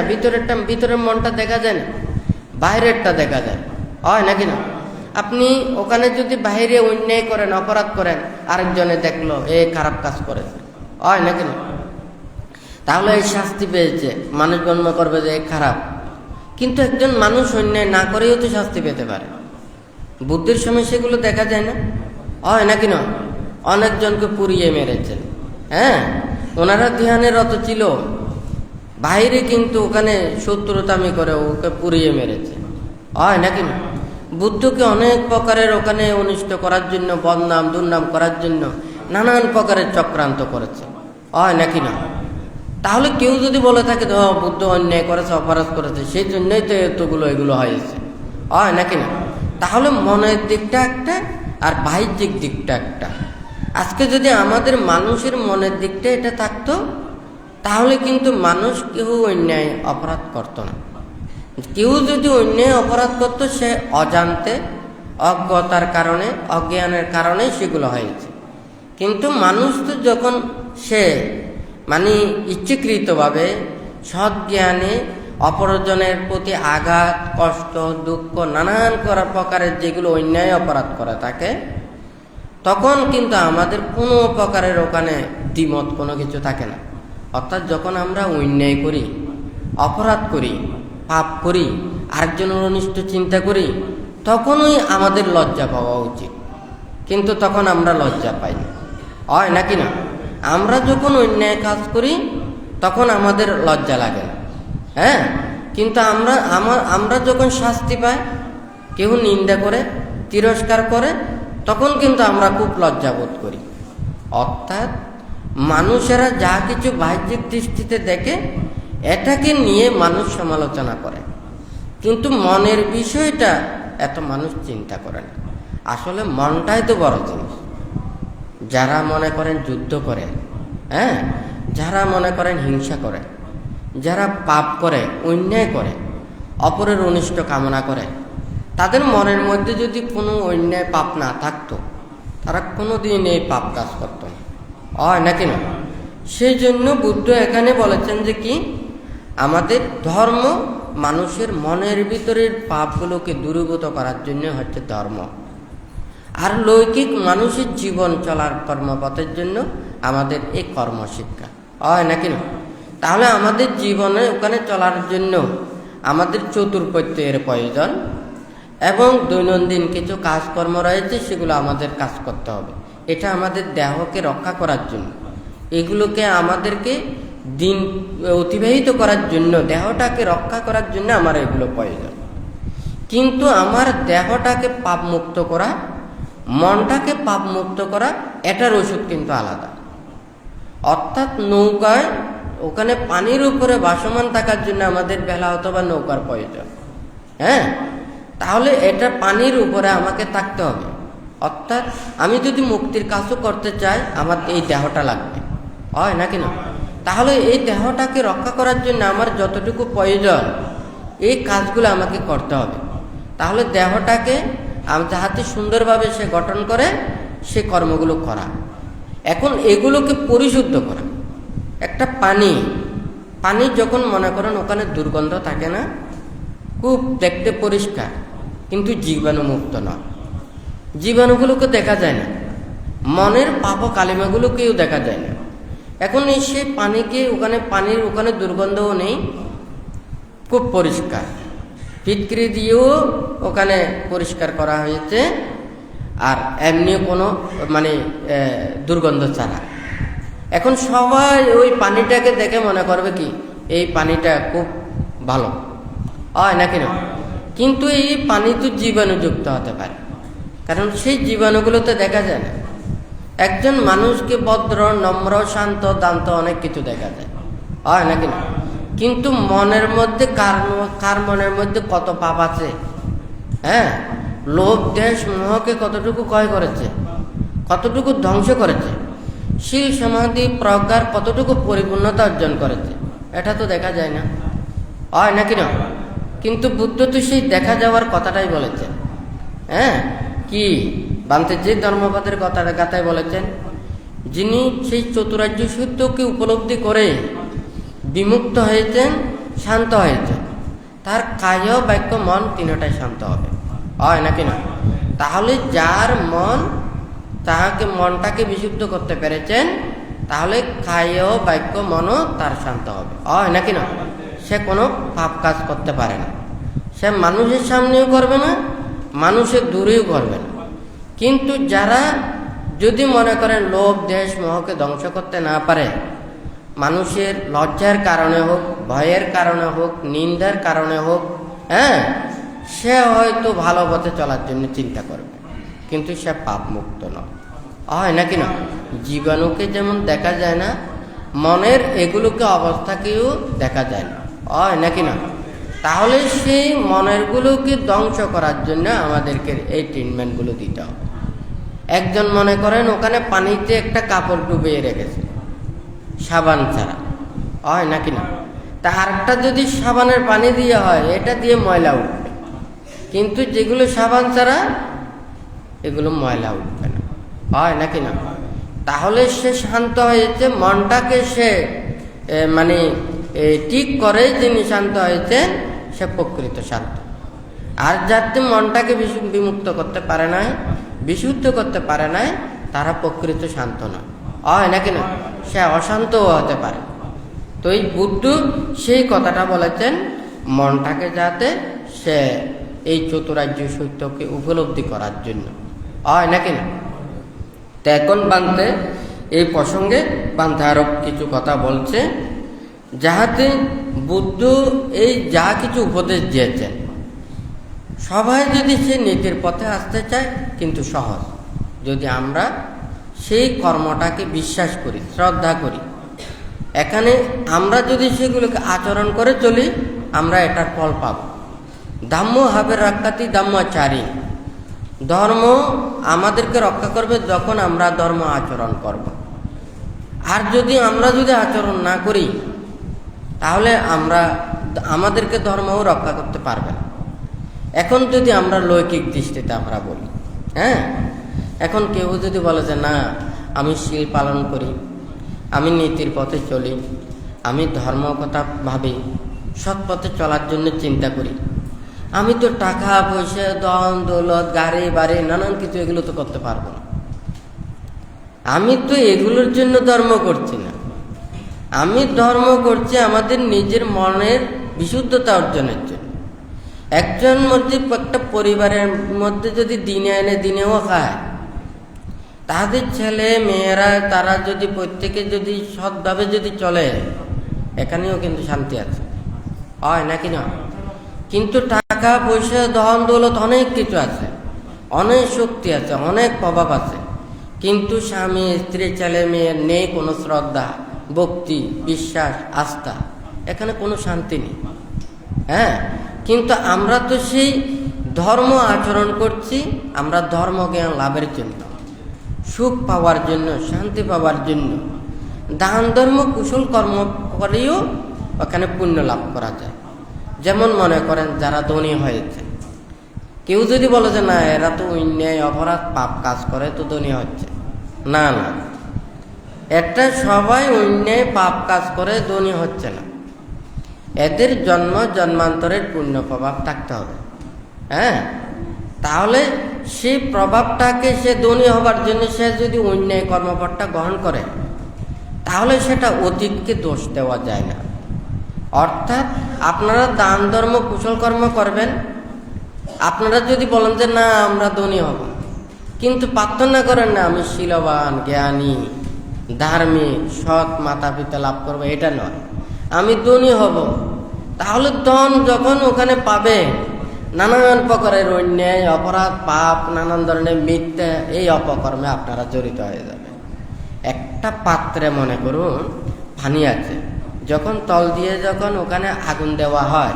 ভিতরের মনটা দেখা যায় না, বাইরেরটা দেখা যায়, হয় নাকি না? আপনি ওখানে যদি বাইরে অন্যায় করেন, অপরাধ করেন, আরেকজনে দেখলো এ খারাপ কাজ করেছে, হয় নাকি না? তাহলে এই শাস্তি পেয়েছে, মানুষ গণ্য করবে যে খারাপ। কিন্তু একজন মানুষ অন্যায় না করেও তো শাস্তি পেতে পারে। বুদ্ধির সময় সেগুলো দেখা যায় না, হয় নাকি না? অনেকজনকে পুড়িয়ে মেরেছেন। হ্যাঁ, ওনারা ধ্যানে রত ছিল, বাইরে কিন্তু ওখানে শত্রুতামি করে ওকে পুড়িয়ে মেরেছে, হয় নাকি না? বুদ্ধকে অনেক প্রকারের ওখানে অনিষ্ট করার জন্য, বদনাম দুর্নাম করার জন্য নানান প্রকারের চক্রান্ত করেছে, হয় নাকি না? তাহলে কেউ যদি বলে থাকে তো বুদ্ধ অন্যায় করেছে, অপরাধ করেছে, সেই জন্যই তো এগুলো হয়েছে, হয় নাকি না? তাহলে মনের দিকটা একটা আর বাহ্যিক দিকটা একটা। আজকে যদি আমাদের মানুষের মনের দিকটা এটা থাকতো, তাহলে কিন্তু মানুষ কেউ অন্যায় অপরাধ করতো না। কেউ যদি অন্যায় অপরাধ করতো, সে অজান্তে, অজ্ঞতার কারণে, অজ্ঞানের কারণে সেগুলো হয়েছে। কিন্তু মানুষ তো যখন সে ইচ্ছাকৃতভাবে সৎ জ্ঞানে অপরজনের প্রতি আঘাত, কষ্ট, দুঃখ, নানান প্রকারের যেগুলো অন্যায় অপরাধ করে থাকে, তখন কিন্তু আমাদের কোনো প্রকারের ওখানে দ্বিমত কোনো কিছু থাকে না, অর্থাৎ যখন আমরা অন্যায় করি, অপরাধ করি, পাপ করি, আরেকজনের অনিষ্ট চিন্তা করি, তখনই আমাদের লজ্জা পাওয়া উচিত। কিন্তু তখন আমরা লজ্জা পাই না, হয় নাকি না? আমরা যখন অন্যায় কাজ করি তখন আমাদের লজ্জা লাগে না, হ্যাঁ। কিন্তু আমরা যখন শাস্তি পাই, কেউ নিন্দা করে, তিরস্কার করে, তখন কিন্তু আমরা খুব লজ্জা বোধ করি। অর্থাৎ মানুষেরা যা কিছু বাহ্যিক দৃষ্টিতে দেখে, এটাকে নিয়ে মানুষ সমালোচনা করে, কিন্তু মনের বিষয়টা এত মানুষ চিন্তা করে না। আসলে মনটাই তো বড় জিনিস। যারা মনে করেন যুদ্ধ করে, হ্যাঁ, যারা মনে করেন হিংসা করে, যারা পাপ করে, অন্যায় করে, অপরের অনিষ্ট কামনা করে, তাদের মনের মধ্যে যদি কোনো অন্যায় পাপ না থাকতো, তারা কোনোদিন এই পাপ কাজ করতো না, হয় নাকি না? সেই জন্য বুদ্ধ এখানে বলেছেন যে কি, আমাদের ধর্ম মানুষের মনের ভিতরের পাপগুলোকে দূরীভূত করার জন্য হচ্ছে ধর্ম। আর লৌকিক মানুষের জীবন চলার কর্মপথের জন্য আমাদের এই কর্মশিক্ষা, হয় নাকি না? তাহলে আমাদের জীবনে ওখানে চলার জন্য আমাদের চতুর্পত্যের প্রয়োজন, এবং দৈনন্দিন কিছু কাজকর্ম রয়েছে, সেগুলো আমাদের কাজ করতে হবে। এটা আমাদের দেহকে রক্ষা করার জন্য, এগুলোকে আমাদেরকে দিন অতিবাহিত করার জন্য, দেহটাকে রক্ষা করার জন্য আমার এগুলো প্রয়োজন। কিন্তু আমার দেহটাকে পাপমুক্ত করা, মনটাকে পাপমুক্ত করা, এটার ওষুধ কিন্তু আলাদা। অর্থাৎ নৌকায় ওখানে পানির উপরে ভাসমান থাকার জন্য আমাদের ভেলা অথবা নৌকার প্রয়োজন, হ্যাঁ। তাহলে এটা পানির উপরে আমাকে থাকতে হবে। অর্থাৎ আমি যদি মুক্তির কাজও করতে চাই, আমার এই দেহটা লাগবে, হয় নাকি না? তাহলে এই দেহটাকে রক্ষা করার জন্য আমার যতটুকু প্রয়োজন, এই কাজগুলো আমাকে করতে হবে। তাহলে দেহটাকে যাহাতে সুন্দরভাবে সে গঠন করে, সে কর্মগুলো করা। এখন এগুলোকে পরিশুদ্ধ করা। একটা পানি যখন মনে করেন ওখানে দুর্গন্ধ থাকে না, খুব দেখতে পরিষ্কার, কিন্তু জীবাণুমুক্ত নয়, জীবাণুগুলোকে দেখা যায় না, মনের পাপ কালিমাগুলোকেও দেখা যায় না। এখন সেই পানিকে পানির ওখানে দুর্গন্ধও নেই, খুব পরিষ্কার, ফিটকিরি দিয়েও ওখানে পরিষ্কার করা হয়েছে, আর এমনি কোনো দুর্গন্ধ ছাড়া। এখন সবাই ওই পানিটাকে দেখে মনে করবে কি, এই পানিটা খুব ভালো, হয় নাকি না? কিন্তু এই পানি তো জীবাণুযুক্ত হতে পারে, কারণ সেই জীবাণুগুলো তো দেখা যায় না। একজন মানুষকে ভদ্র, নম্র, শান্ত, দান্ত অনেক কিছু দেখা যায়, হয় নাকি না? কিন্তু মনের মধ্যে কার মনের মধ্যে কত পাপ আছে, হ্যাঁ। লোভ, দেশ, মোহকে কতটুকু ক্ষয় করেছে, কতটুকু ধ্বংস করেছে, শীল, সমাধি, প্রজ্ঞার কতটুকু পরিপূর্ণতা অর্জন করেছে, এটা তো দেখা যায় না, হয় নাকি না? কিন্তু বুদ্ধ তো সেই দেখা যাওয়ার কথাটাই বলেছেন, হ্যাঁ। কি বান্তেজি ধর্মপদের কথায় বলেছেন, যিনি সেই চতুরার্য সত্যকে উপলব্ধি করে বিমুক্ত হয়েছেন, শান্ত হয়েছেন, তার কায়, বাক্য, মন তিনটাই শান্ত হবে, হয় নাকি না? তাহলে যার মনটাকে বিশুদ্ধ করতে পেরেছেন, তাহলে কায়, বাক্য, মনও তার শান্ত হবে, হয় নাকি না? সে কোনো পাপ কাজ করতে পারে না, সে মানুষের সামনেও করবে না, মানুষের দূরেও করবে না। কিন্তু যারা যদি মনে করেন লোভ, দেশ, মোহকে ধ্বংস করতে না পারে, মানুষের লজ্জার কারণে হোক, ভয়ের কারণে হোক, নিন্দার কারণে হোক, হ্যাঁ, সে হয়তো ভালো পথে চলার জন্য চিন্তা করবে, কিন্তু সে পাপ মুক্ত নয়, হয় নাকি না? জীবাণুকে যেমন দেখা যায় না, মনের এগুলোকে অবস্থাকেও দেখা যায় না, হয় নাকি না? তাহলে সেই মনেরগুলোকে ধ্বংস করার জন্য আমাদেরকে এই ট্রিটমেন্টগুলো দিতে হবে। একজন মনে করেন ওখানে পানিতে একটা কাপড় ডুবিয়ে রেখেছে সাবান ছাড়া, হয় নাকি না? তা আরেকটা যদি সাবানের পানি দিয়ে হয়, এটা দিয়ে ময়লা উঠবে, কিন্তু যেগুলো সাবান ছাড়া, এগুলো ময়লা উঠবে না, হয় নাকি না? তাহলে সে শান্ত হয়েছে, মনটাকে সে ঠিক করে, যিনি শান্ত হয়েছেন সে প্রকৃত শান্ত। আর যাতে মনটাকে বিমুক্ত করতে পারে নাই, বিশুদ্ধ করতে পারে নাই, তারা প্রকৃত শান্ত নয়, হয় নাকি না? সে অশান্তও হতে পারে, তো এই বুদ্ধ সেই কথাটা বলেছেন, মনটাকে যাতে সে এই চতুরার্য সত্যকে উপলব্ধি করার জন্য, হয় নাকি না? তো এখন বান্তে এই প্রসঙ্গে বান্তে আরো কিছু কথা বলছে, যাহাতে বুদ্ধ এই যা কিছু উপদেশ দিয়েছেন, সবাই যদি সে নীতির পথে আসতে চায় কিন্তু সহজ, যদি আমরা সেই কর্মটাকে বিশ্বাস করি, শ্রদ্ধা করি, এখানে আমরা যদি সেগুলোকে আচরণ করে চলি, আমরা এটার ফল পাব। ধাম্য হাবে রক্ষাতি ধাম্মাচারী, ধর্ম আমাদেরকে রক্ষা করবে যখন আমরা ধর্ম আচরণ করব। আর যদি আমরা আচরণ না করি, তাহলে আমাদেরকে ধর্মও রক্ষা করতে পারবে না। এখন যদি আমরা লৌকিক দৃষ্টিতে আমরা বলি, এখন কেউ যদি বলে যে না, আমি শীল পালন করি, আমি নীতির পথে চলি, আমি ধর্ম কথা ভাবি, সৎ পথে চলার জন্য চিন্তা করি, আমি তো টাকা পয়সা, ধন দৌলত, গাড়ি বাড়ি, নানান কিছু এগুলো তো করতে পারবো না, আমি তো এগুলোর জন্য ধর্ম করছি না, আমি ধর্ম করছি আমাদের নিজের মনের বিশুদ্ধতা অর্জনের জন্য। একজন মধ্যে একটা পরিবারের মধ্যে যদি দিনে এনে দিনেও খায়, তাদের ছেলে মেয়েরা তারা যদি প্রত্যেকে যদি সৎভাবে যদি চলে, এখানেও কিন্তু শান্তি আছে, হয় নাকি না? কিন্তু টাকা পয়সা, ধন দৌলত, অনেক কিছু আছে, অনেক শক্তি আছে, অনেক প্রভাব আছে, কিন্তু স্বামী স্ত্রী ছেলে মেয়ের নেই কোনো শ্রদ্ধা, ভক্তি, বিশ্বাস, আস্থা, এখানে কোনো শান্তি নেই। কিন্তু আমরা তো সেই ধর্ম আচরণ করছি, আমরা ধর্ম জ্ঞান লাভের জন্য, সুখ পাওয়ার জন্য, শান্তি পাওয়ার জন্য। দান ধর্ম কুশল কর্ম করেও ওখানে পুণ্য লাভ করা যায়। যেমন মনে করেন যারা ধনী হয়েছে, কেউ যদি বলে যে না, এরা তো অন্যায় অপরাধ পাপ কাজ করে তো ধনী হচ্ছে, না, এটা সবাই অন্যায় পাপ কাজ করে ধনী হচ্ছে না, এদের জন্মান্তরের পুণ্য প্রভাব থাকতে হবে। তাহলে সেই প্রভাবটাকে সে ধনী হবার জন্য সে যদি অন্যায় কর্মপথটা গ্রহণ করে, তাহলে সেটা অতীতকে দোষ দেওয়া যায় না। অর্থাৎ আপনারা দান ধর্ম কুশল কর্ম করবেন, আপনারা যদি বলেন যে না আমরা ধনী হব, কিন্তু প্রার্থনা করেন না আমি শীলবান, জ্ঞানী, ধার্মিক, সৎ মাতা পিতা লাভ করবো, এটা নয়, আমি ধনী হব, তাহলে ধন যখন ওখানে পাবে, নানান প্রকারের অন্যায় অপরাধ পাপ, নানান ধরনের মিথ্যা, এই অপকর্মে আপনারা জড়িত হয়ে যাবে। একটা পাত্রে মনে করুন পানি আছে, যখন তল দিয়ে যখন ওখানে আগুন দেওয়া হয়,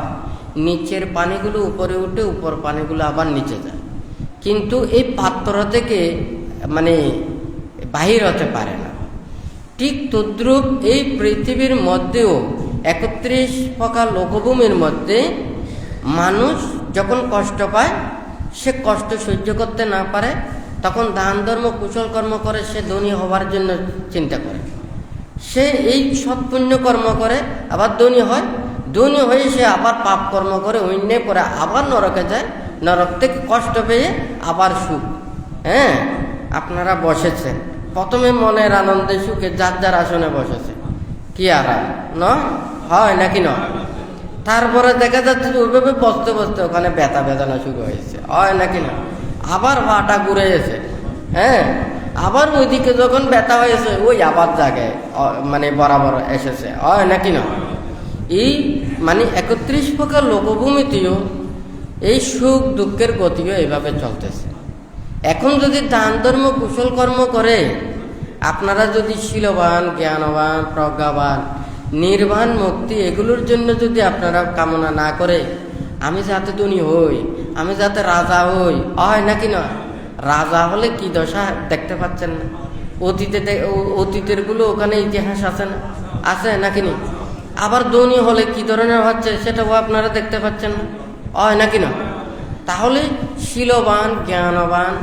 নিচের পানিগুলো উপরে উঠে, উপর পানিগুলো আবার নিচে যায়, কিন্তু এই পাত্র থেকে বাহির হতে পারে না। ঠিক তদ্রূপ এই পৃথিবীর মধ্যেও 31 প্রকার লোকভূমির মধ্যে মানুষ যখন কষ্ট পায়, সে কষ্ট সহ্য করতে না পারে, তখন দান ধর্ম কুশল কর্ম করে সে ধনী হবার জন্য চিন্তা করে, সে এই সৎপুণ্য কর্ম করে আবার ধনী হয়, ধনী হয়ে সে আবার পাপ কর্ম করে, অন্যায় করে আবার নরকে যায়, নরক থেকে কষ্ট পেয়ে আবার সুখ। আপনারা বসেছেন, প্রথমে মনের আনন্দে সুখে যার যার আসনে বসেছে, কি আরাম হয় নাকি নয়? তারপরে দেখা যাচ্ছে যে ওইভাবে বসতে বসতে ওখানে ব্যথা বেদনা শুরু হয়েছে, হয় নাকি না? আবার পাটা ঘুরে গেছে, আবার ওইদিকে যখন ব্যথা হয়েছে ওই আবার জায়গায় বরাবর এসেছে, হয় নাকি না? এই 31 প্রকার লোকভূমিতেও এই সুখ দুঃখের গতিও এইভাবে চলতেছে। এখন যদি দান ধর্ম কুশল কর্ম করে, আপনারা যদি শীলবান, জ্ঞানবান, প্রজ্ঞাবান, নির্বাণ, মুক্তি এগুলোর জন্য যদি আপনারা কামনা না করে, আমি যাতে ধনী হই, আমি যাতে রাজা হই, হয় নাকি না? রাজা হলে কি দশা দেখতে পাচ্ছেন না? অতীতের গুলো ওখানে ইতিহাস আছে না, আছে নাকি না? আবার ধনী হলে কি ধরনের হচ্ছে সেটাও আপনারা দেখতে পাচ্ছেন না, হয় নাকি না? তাহলে শীলবান, জ্ঞানবান,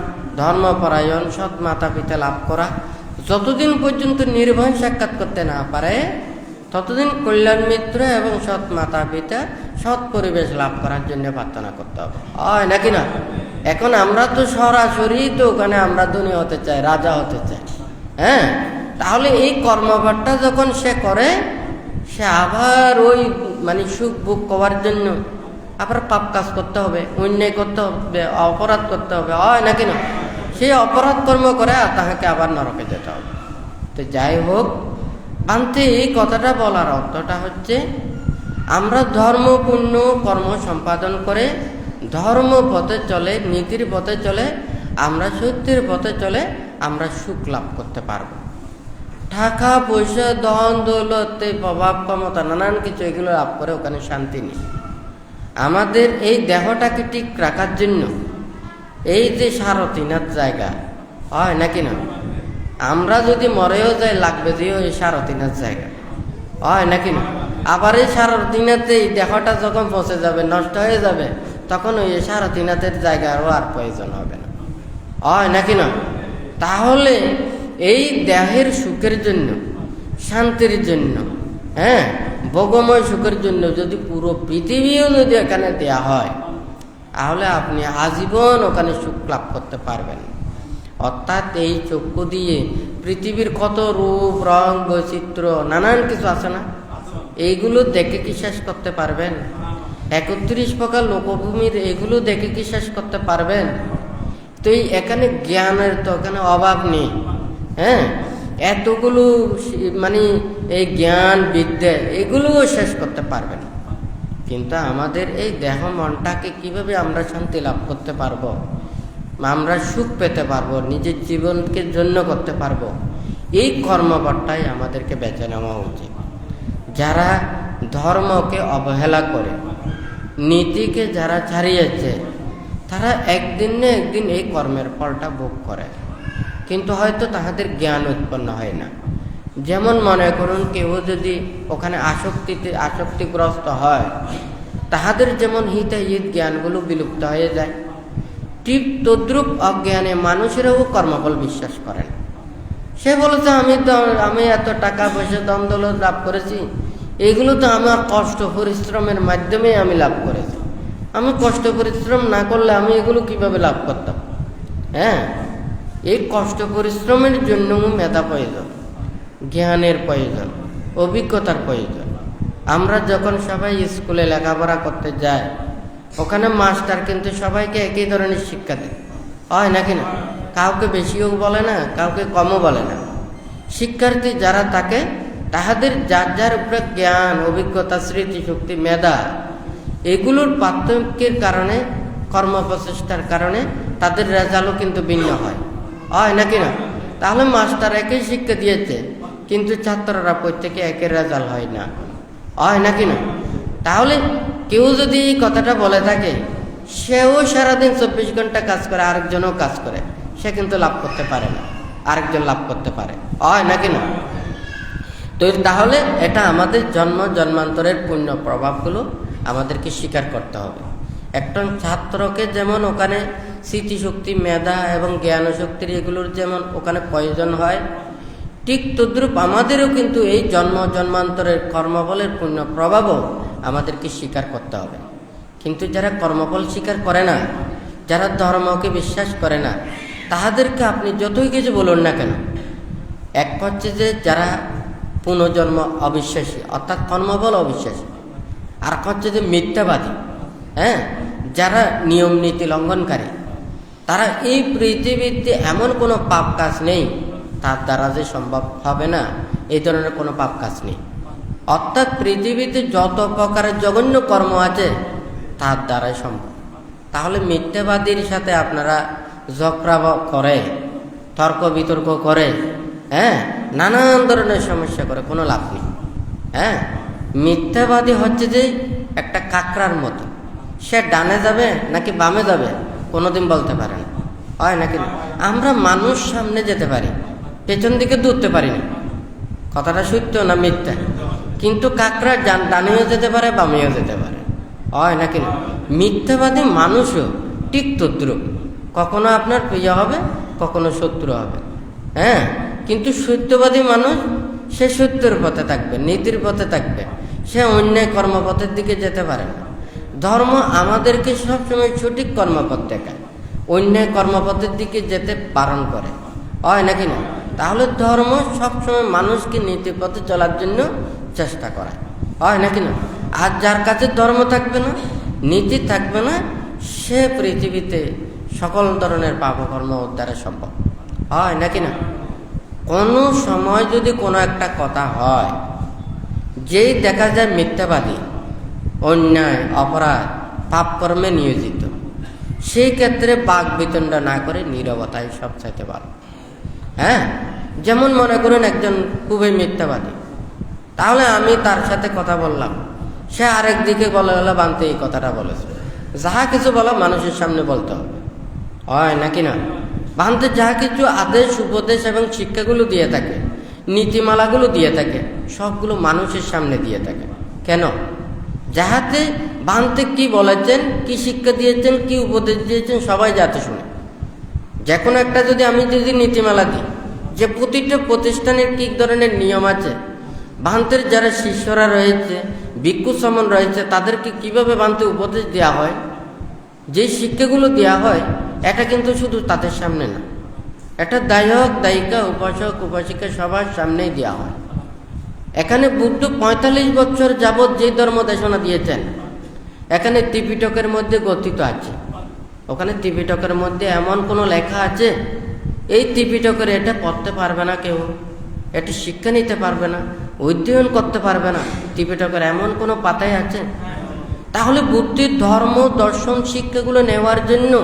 ধর্মপরায়ণ, সৎ মাতা পিতা লাভ করা, যতদিন পর্যন্ত নির্বাণ সাক্ষাৎ করতে না পারে, ততদিন কল্যাণ মিত্র এবং সৎ মাতা পিতা, সৎ পরিবেশ লাভ করার জন্য প্রার্থনা করতে হবে, হয় নাকি না? এখন আমরা তো সরাসরি তো ওখানে আমরা ধনী হতে চাই, রাজা হতে চাই, তাহলে এই কর্মভারটা যখন সে করে, সে আবার ওই সুখ ভোগ করার জন্য আবার পাপ কাজ করতে হবে, অন্যায় করতে হবে, অপরাধ করতে হবে, হয় নাকি না? সেই অপরাধ কর্ম করে আর তাহাকে আবার নরকে যেতে হবে। তো যাই হোক, আনতে এই কথাটা বলার অর্থটা হচ্ছে, আমরা ধর্ম পুণ্য কর্ম সম্পাদন করে ধর্ম পথে চলে, নীতির পথে চলে, আমরা সত্যের পথে চলে আমরা সুখ লাভ করতে পারবো। টাকা পয়সা, ধন দৌলত, প্রভাব ক্ষমতা, নানান কিছু এগুলো লাভ করে ওখানে শান্তি নেই। আমাদের এই দেহটাকে ঠিক রাখার জন্য এই যে সারথীনাথ জায়গা, হয় নাকি না? আমরা যদি মরেও যাই লাগবে যে ওই সারথীনাথ জায়গা, হয় নাকি না? আবার এই সারথীনাথে এই দেহটা যখন পচে যাবে, নষ্ট হয়ে যাবে, তখন ওই সারথীনাথের জায়গারও আর প্রয়োজন হবে না, হয় নাকি না? তাহলে এই দেহের সুখের জন্য, শান্তির জন্য, ভোগময় সুখের জন্য যদি পুরো পৃথিবীও যদি এখানে দেয়া হয়, তাহলে আপনি আজীবন ওখানে সুখ লাভ করতে পারবেন। অর্থাৎ এই চক্ষু দিয়ে পৃথিবীর কত রূপ রং বৈচিত্র্য নানান কিছু আছে না, এইগুলো দেখে কি শেষ করতে পারবেন? 31 প্রকার লোকভূমির এগুলো দেখে কি শেষ করতে পারবেন? তো এখানে জ্ঞানের তো এখানে অভাব নেই। এতগুলো এই জ্ঞান বিদ্যা এগুলোও শেষ করতে পারবেন। কিন্তু আমাদের এই দেহ মনটাকে কিভাবে আমরা শান্তি লাভ করতে পারবো, আমরা সুখ পেতে পারবো, নিজের জীবনকে জন্য করতে পারবো, এই কর্মপথটাই আমাদেরকে বেছে নেওয়া উচিত। যারা ধর্মকে অবহেলা করে, নীতিকে যারা ছাড়িয়েছে, তারা একদিন না একদিন এই কর্মের ফলটা ভোগ করে, কিন্তু হয়তো তাহাদের জ্ঞান উৎপন্ন হয় না। যেমন মনে করুন, কেউ যদি ওখানে আসক্তিগ্রস্ত হয়, তাহাদের যেমন হিতাহিত জ্ঞানগুলো বিলুপ্ত হয়ে যায়, ঠিক তদ্রূপ অজ্ঞানে মানুষেরাও কর্মফল বিশ্বাস করেন। সে বলেছে আমি এত টাকা পয়সা দ্বন্দ্ব লাভ করেছি, এগুলো তো আমার কষ্ট পরিশ্রমের মাধ্যমে আমি লাভ করেছি, আমি কষ্ট পরিশ্রম না করলে আমি এগুলো কিভাবে লাভ করতাম? এই কষ্ট পরিশ্রমের জন্য মেধা প্রয়োজন, জ্ঞানের প্রয়োজন, অভিজ্ঞতার প্রয়োজন। আমরা যখন সবাই স্কুলে লেখাপড়া করতে যাই, ওখানে মাস্টার কিন্তু সবাইকে একই ধরনের শিক্ষা দেয়, হয় নাকি না? কাউকে বেশিও বলে না, কাউকে কমও বলে না। শিক্ষার্থী যারা থাকে, তাহাদের যার যার উপরে জ্ঞান, অভিজ্ঞতা, স্মৃতিশক্তি, মেধা এগুলোর পার্থক্যের কারণে, কর্মপ্রচেষ্টার কারণে তাদের রেজাল্টও কিন্তু ভিন্ন হয়, হয় নাকি না? তাহলে মাস্টার একই শিক্ষা দিয়েছে, কিন্তু ছাত্ররা প্রত্যেকে একের রেজাল্ট হয় না, হয় নাকি না? তাহলে কেউ যদি এই কথাটা বলে থাকে, সেও সারাদিন 24 ঘন্টা কাজ করে, আরেকজনও কাজ করে, সে কিন্তু লাভ করতে পারে না, আরেকজন লাভ করতে পারে, হয় নাকি না? তো তাহলে এটা আমাদের জন্মান্তরের পুণ্য প্রভাবগুলো আমাদেরকে স্বীকার করতে হবে। একজন ছাত্রকে যেমন ওখানে স্মৃতিশক্তি, মেধা এবং জ্ঞান শক্তির এগুলোর যেমন ওখানে প্রয়োজন হয়, ঠিক তদ্রূপ আমাদেরও কিন্তু এই জন্মান্তরের কর্মফলের পুণ্য প্রভাবও আমাদেরকে স্বীকার করতে হবে। কিন্তু যারা কর্মফল স্বীকার করে না, যারা ধর্মকে বিশ্বাস করে না, তাহাদেরকে আপনি যতই কিছু বলুন না কেন, এক হচ্ছে যে যারা পুনর্জন্ম অবিশ্বাসী, অর্থাৎ কর্মফল অবিশ্বাসী, আর হচ্ছে যে মিথ্যাবাদী, যারা নিয়ম নীতি লঙ্ঘনকারী, তারা এই পৃথিবীতে এমন কোনো পাপ কাজ নেই তার দ্বারা যে সম্ভব হবে না, এই ধরনের কোনো পাপ কাজ নেই। অর্থাৎ পৃথিবীতে যত প্রকারের জঘন্য কর্ম আছে তার দ্বারাই সম্ভব। তাহলে মিথ্যাবাদীর সাথে আপনারা ঝগড়া করে, তর্ক বিতর্ক করে, নানান ধরনের সমস্যা করে, কোনো লাভ নেই। মিথ্যাবাদী হচ্ছে যে একটা কাকড়ার মতো, সে ডানে যাবে নাকি বামে যাবে কোনোদিন বলতে পারে না, হয় নাকি? আমরা মানুষ সামনে যেতে পারি, পেছন দিকে দৌড়তে পারি না, কথাটা সত্য না মিথ্যা? কিন্তু কাকড়া ডানেও যেতে পারে, বামেও যেতে পারে, হয় নাকি? মিথ্যাবাদী মানুষও ঠিক তদ্রূপ, কখনো আপনার প্রিয় হবে, কখনো শত্রু হবে। কিন্তু সত্যবাদী মানুষ, সে সত্যের পথে থাকবে, নীতির পথে থাকবে, সে অন্যায় কর্মপথের দিকে যেতে পারে না। ধর্ম আমাদেরকে সবসময় সঠিক কর্মপথ দেখায়, অন্যায় কর্মপথের দিকে যেতে বারণ করে, হয় নাকি না? তাহলে ধর্ম সবসময় মানুষকে নীতিপথে চলার জন্য চেষ্টা করায়। হয় নাকি না? আর যার কাছে ধর্ম থাকবে না, নীতি থাকবে না, সে পৃথিবীতে সকল ধরনের পাপকর্ম উদ্ধারে সম্ভব। হয় নাকি না? কোনো সময় যদি কোনো একটা কথা হয়, যেই দেখা যায় মিথ্যাবাদী, অন্যায়, অপরাধ, পাপকর্মে নিয়োজিত, সেই ক্ষেত্রে বাক বিতণ্ডা না করে নীরবতাই সবচাইতে ভালো। হ্যাঁ, যেমন মনে করুন একজন খুবই মিথ্যাবাদী, তাহলে আমি তার সাথে কথা বললাম, সে আরেক দিকে বলে হলো বানতে এই কথাটা বলেছে। যাহা কিছু বলা মানুষের সামনে বলতে হবে। হয় নাকি না? বানতে যাহা কিছু আদেশ, উপদেশ এবং শিক্ষাগুলো দিয়ে থাকে, নীতিমালাগুলো দিয়ে থাকে, সবগুলো মানুষের সামনে দিয়ে থাকে। কেন? যাহাতে বানতে কি বলেছেন, কি শিক্ষা দিয়েছেন, কি উপদেশ দিয়েছেন, সবাই যাতে শুনে। যে কোনো একটা আমি যদি নীতিমালা দিই, যে প্রতিটা প্রতিষ্ঠানের কি ধরনের নিয়ম আছে, ভান্তের যারা শিষ্যরা রয়েছে, ভিক্ষু সমন রয়েছে, তাদেরকে কিভাবে ভান্তে উপদেশ দেওয়া হয়, যে শিক্ষাগুলো দেওয়া হয়, এটা কিন্তু শুধু তাদের সামনে না, এটা দায়ক, দায়িকা, উপাসক, উপাসিকা সবার সামনেই দেওয়া হয়। এখানে বুদ্ধ ৪৫ বছর যাবৎ যে ধর্ম দেশনা দিয়েছেন, এখানে ত্রিপিটকের মধ্যে গঠিত আছে। ওখানে ত্রিপিটকের মধ্যে এমন কোনো লেখা আছে, এই ত্রিপিটকের এটা পড়তে পারবে না কেউ, এটি শিক্ষা নিতে পারবে না, অধ্যয়ন করতে পারবে না, ত্রিপিটকের এমন কোনো পাতায় আছে? তাহলে বুদ্ধির ধর্ম, দর্শন, শিক্ষাগুলো নেওয়ার জন্য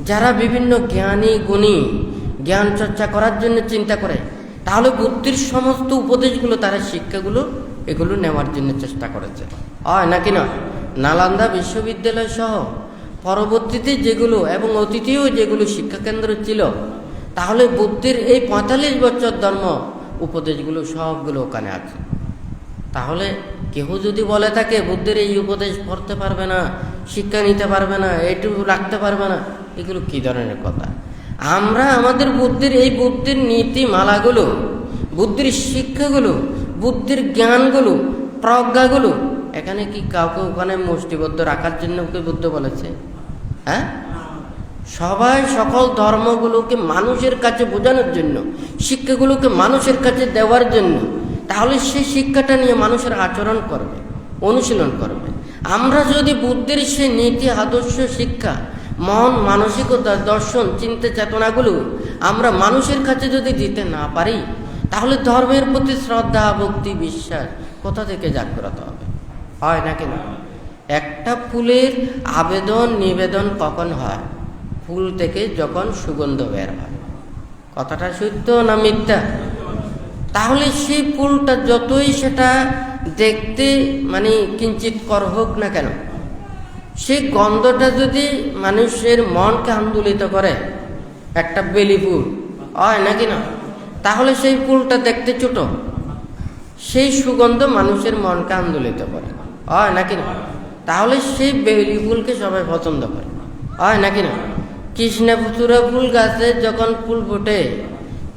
যারা বিভিন্ন জ্ঞানী, গুণী, জ্ঞান চর্চা করার জন্য চিন্তা করে, তাহলে বুদ্ধির সমস্ত উপদেশগুলো, তারা শিক্ষাগুলো, এগুলো নেওয়ার জন্য চেষ্টা করেছে। হয় নাকি না? নালন্দা বিশ্ববিদ্যালয় সহ পরবর্তীতে যেগুলো এবং অতীতেও যেগুলো শিক্ষাকেন্দ্র ছিল, তাহলে বুদ্ধির এই ৪৫ বছর ধর্ম উপদেশগুলো সবগুলো ওখানে আছে। তাহলে কেউ যদি বলে থাকে বুদ্ধের এই উপদেশ পড়তে পারবে না, শিক্ষা নিতে পারবে না, এইটুকু রাখতে পারবে না, এগুলো কি ধরনের কথা? আমরা আমাদের বুদ্ধির এই বুদ্ধির নীতিমালাগুলো, বুদ্ধির শিক্ষাগুলো, বুদ্ধির জ্ঞানগুলো, প্রজ্ঞাগুলো, এখানে কি কাউকে ওখানে মুষ্টিবদ্ধ রাখার জন্য কি বুদ্ধ বলেছে? হ্যাঁ, সবাই সকল ধর্মগুলোকে মানুষের কাছে বোঝানোর জন্য, শিক্ষাগুলোকে মানুষের কাছে দেওয়ার জন্য। তাহলে সেই শিক্ষাটা নিয়ে মানুষের আচরণ করবে, অনুশীলন করবে। আমরা যদি বুদ্ধির সে নীতি, আদর্শ, শিক্ষা, মন, মানসিকতা, দর্শন, চিন্তা, চেতনাগুলো আমরা মানুষের কাছে যদি দিতে না পারি, তাহলে ধর্মের প্রতি শ্রদ্ধা, ভক্তি, বিশ্বাস কোথা থেকে জাগ্রত হবে? হয় নাকি না? একটা ফুলের আবেদন নিবেদন কখন হয়? ফুল থেকে যখন সুগন্ধ বের হয়। কথাটা সত্য না মিথ্যা? তাহলে সেই ফুলটা যতই সেটা দেখতে কিঞ্চিত কর হোক না কেন, সেই গন্ধটা যদি মানুষের মনকে আন্দোলিত করে, একটা বেলি ফুল, হয় নাকি না? তাহলে সেই ফুলটা দেখতে ছোট, সেই সুগন্ধ মানুষের মনকে আন্দোলিত করে, হয় নাকি না? তাহলে সেই বেলি ফুলকে সবাই পছন্দ করে, হয় নাকি না? কৃষ্ণচূড়া ফুল গাছে যখন ফুল ফোটে,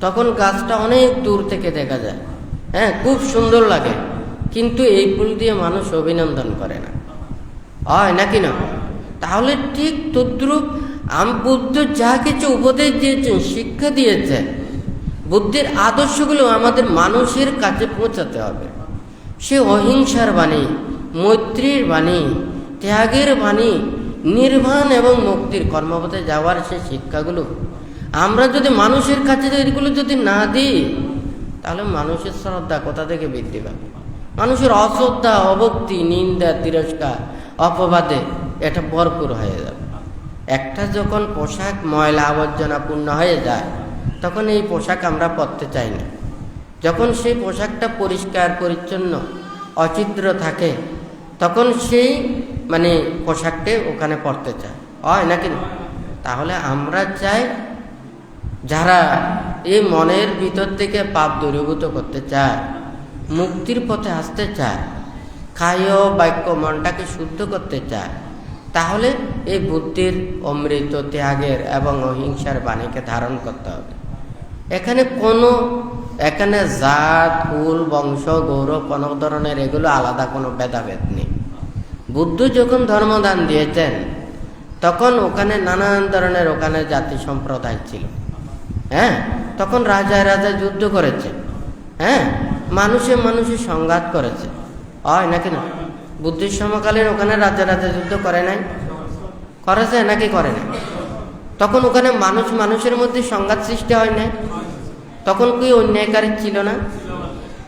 তখন গাছটা অনেক দূর থেকে দেখা যায়, হ্যাঁ, খুব সুন্দর লাগে, কিন্তু এই ফুল দিয়ে মানুষ অভিনন্দন করে না, হয় নাকি না? তাহলে ঠিক তদ্রূপ বুদ্ধ যা কিছু উপদেশ দিয়েছেন, শিক্ষা দিয়েছেন, বুদ্ধির আদর্শগুলো আমাদের মানুষের কাছে পৌঁছাতে হবে। সে অহিংসার বাণী, মৈত্রীর বাণী, ত্যাগের বাণী, নির্বাণ এবং মুক্তির কর্মপথে যাওয়ার সে শিক্ষাগুলো আমরা যদি মানুষের কাছে এগুলো যদি না দিই, তাহলে মানুষের শ্রদ্ধা কোথা থেকে বৃদ্ধি পাবে? মানুষের অশ্রদ্ধা, অভক্তি, নিন্দা, তিরস্কার, অপবাদে এটা ভরপুর হয়ে যাবে। একটা যখন পোশাক ময়লা আবর্জনা পূর্ণ হয়ে যায়, তখন এই পোশাক আমরা পরতে চাই না। যখন সেই পোশাকটা পরিষ্কার পরিচ্ছন্ন, অচিত্র থাকে, তখন সেই পোশাকটা ওখানে পরতে চায়, হয় নাকি না? তাহলে আমরা চাই, যারা এই মনের ভিতর থেকে পাপ দূরীভূত করতে চায়, মুক্তির পথে আসতে চায়, কায় বাক্য মনটাকে শুদ্ধ করতে চায়, তাহলে এই বুদ্ধির অমৃত, ত্যাগের এবং অহিংসার বাণীকে ধারণ করতে হবে। এখানে জাত, কুল, বংশ, গৌরব, কোনো ধরনের এগুলো আলাদা কোনো ভেদাভেদ নেই। বুদ্ধ যখন ধর্মদান দিয়েছেন, তখন ওখানে নানান ধরনের ওখানে জাতি সম্প্রদায় ছিল, হ্যাঁ, তখন রাজায় রাজায় যুদ্ধ করেছে, হ্যাঁ, মানুষে মানুষে সংঘাত করেছে, হয় নাকি না? বুদ্ধির সমকালীন ওখানে রাজা রাজা যুদ্ধ করে নাই? করেছে নাকি করে নাই? তখন ওখানে মানুষ মানুষের মধ্যে সংঘাত সৃষ্টি হয় নাই? তখন কি অন্যায়কারী ছিল না?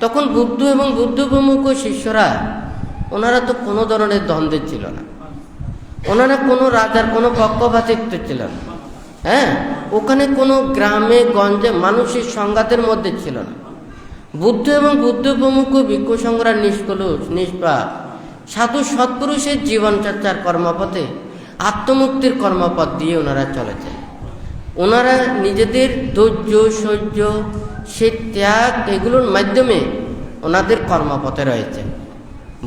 তখন বুদ্ধ এবং বুদ্ধ প্রমুখ শিষ্যরা ওনারা তো কোনো ধরনের দ্বন্দ্বে ছিল না, ওনারা কোনো রাজার কোনো পক্ষপাতিত্ব ছিল না। হ্যাঁ, ওখানে কোনো গ্রামে গঞ্জে মানুষের সংঘাতের মধ্যে ছিল না। বুদ্ধ এবং বুদ্ধ প্রমুখ ভিক্ষু সংগ্রাম নিষ্কলুষ নিষ্পাপ সাধু সৎপুরুষের জীবনচর্চার কর্মপথে আত্মমুক্তির কর্মপথ দিয়ে ওনারা চলেছেন। ওনারা নিজেদের ধৈর্য সহ্য সে ত্যাগ এগুলোর মাধ্যমে ওনাদের কর্মপথে রয়েছে।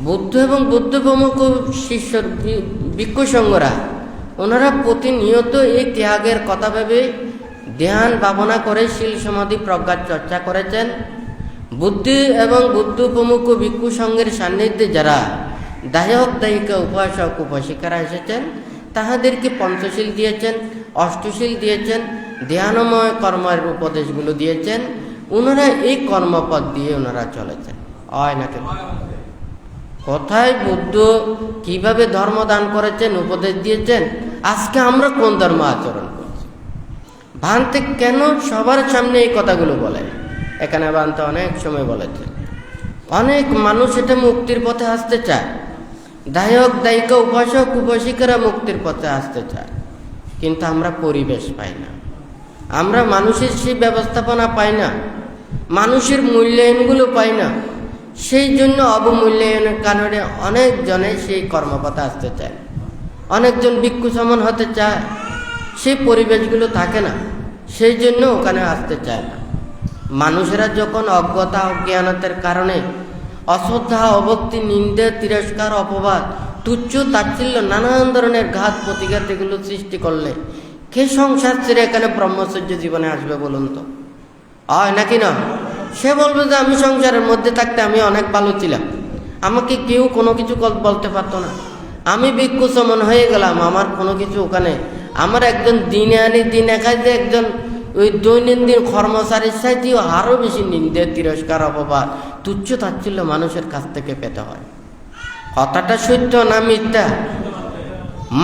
বুদ্ধ এবং বুদ্ধ প্রমুখ শিষ্য ভিক্ষু সংঘরা ওনারা প্রতিনিয়ত এই ত্যাগের কথা ভেবে ধ্যান ভাবনা করে শীল সমাধি প্রজ্ঞার চর্চা করেছেন। বুদ্ধি এবং বুদ্ধ প্রমুখ ভিক্ষু সংঘের সান্নিধ্যে যারা দায়ক দায়িকা উপাসক উপাসিকারা এসেছেন তাহাদেরকে পঞ্চশীল দিয়েছেন, অষ্টশীল দিয়েছেন, ধ্যানময় কর্মের উপদেশগুলো দিয়েছেন। ওনারা এই কর্মপথ দিয়ে ওনারা চলেছেন। হয় নাকি? কোথায় বুদ্ধ কিভাবে ধর্ম দান করেছেন, উপদেশ দিয়েছেন, আজকে আমরা কোন ধর্ম আচরণ করছি? ভান্তে কেন সবার সামনে এই কথাগুলো বলে? এখানে ভান্তে অনেক সময় বলেছে, অনেক মানুষ এটা মুক্তির পথে আসতে চায়, দায়ক দায়িকা উপাসক উপাসিকারা মুক্তির পথে আসতে চায়, কিন্তু আমরা পরিবেশ পাই না, আমরা মানুষের সেই ব্যবস্থাপনা পাই না, মানুষের মূল্যায়নগুলো পাই না। সেই জন্য অবমূল্যায়নের কারণে অনেকজনে সেই কর্মপথে আসতে চায়, অনেকজন ভিক্ষু সমন হতে চায়, সেই পরিবেশগুলো থাকে না, সেই জন্য ওখানে আসতে চায় না। মানুষেরা যখন অজ্ঞতা অজ্ঞানতার কারণে অশ্রদ্ধা অভক্তি নিন্দা তিরস্কার অপবাদ তুচ্ছ তাচ্ছিল্য নানান ধরনের ঘাত প্রতিঘাত এগুলো সৃষ্টি করলে কে সংসার ছেড়ে এখানে ব্রহ্মচর্য জীবনে আসবে বলুন তো? হয় নাকি না? সে বলবে যে আমি সংসারের মধ্যে থাকতে আমি অনেক ভালো ছিলাম, আমাকে কেউ কোনো কিছু বলতে পারতো না, আমি ভিক্ষু সমন হয়ে গেলাম, আমার কোনো কিছু ওখানে আমার একজন দিনে আনি দিনে খাই যে একজন ওই দৈনন্দিন কর্মচারীর সাথেও আরও বেশি নিন্দে তিরস্কার অপবাদ তুচ্ছ তাচ্ছিল্য মানুষের কাছ থেকে পেতে হয়। কথাটা সত্য না মিথ্যা?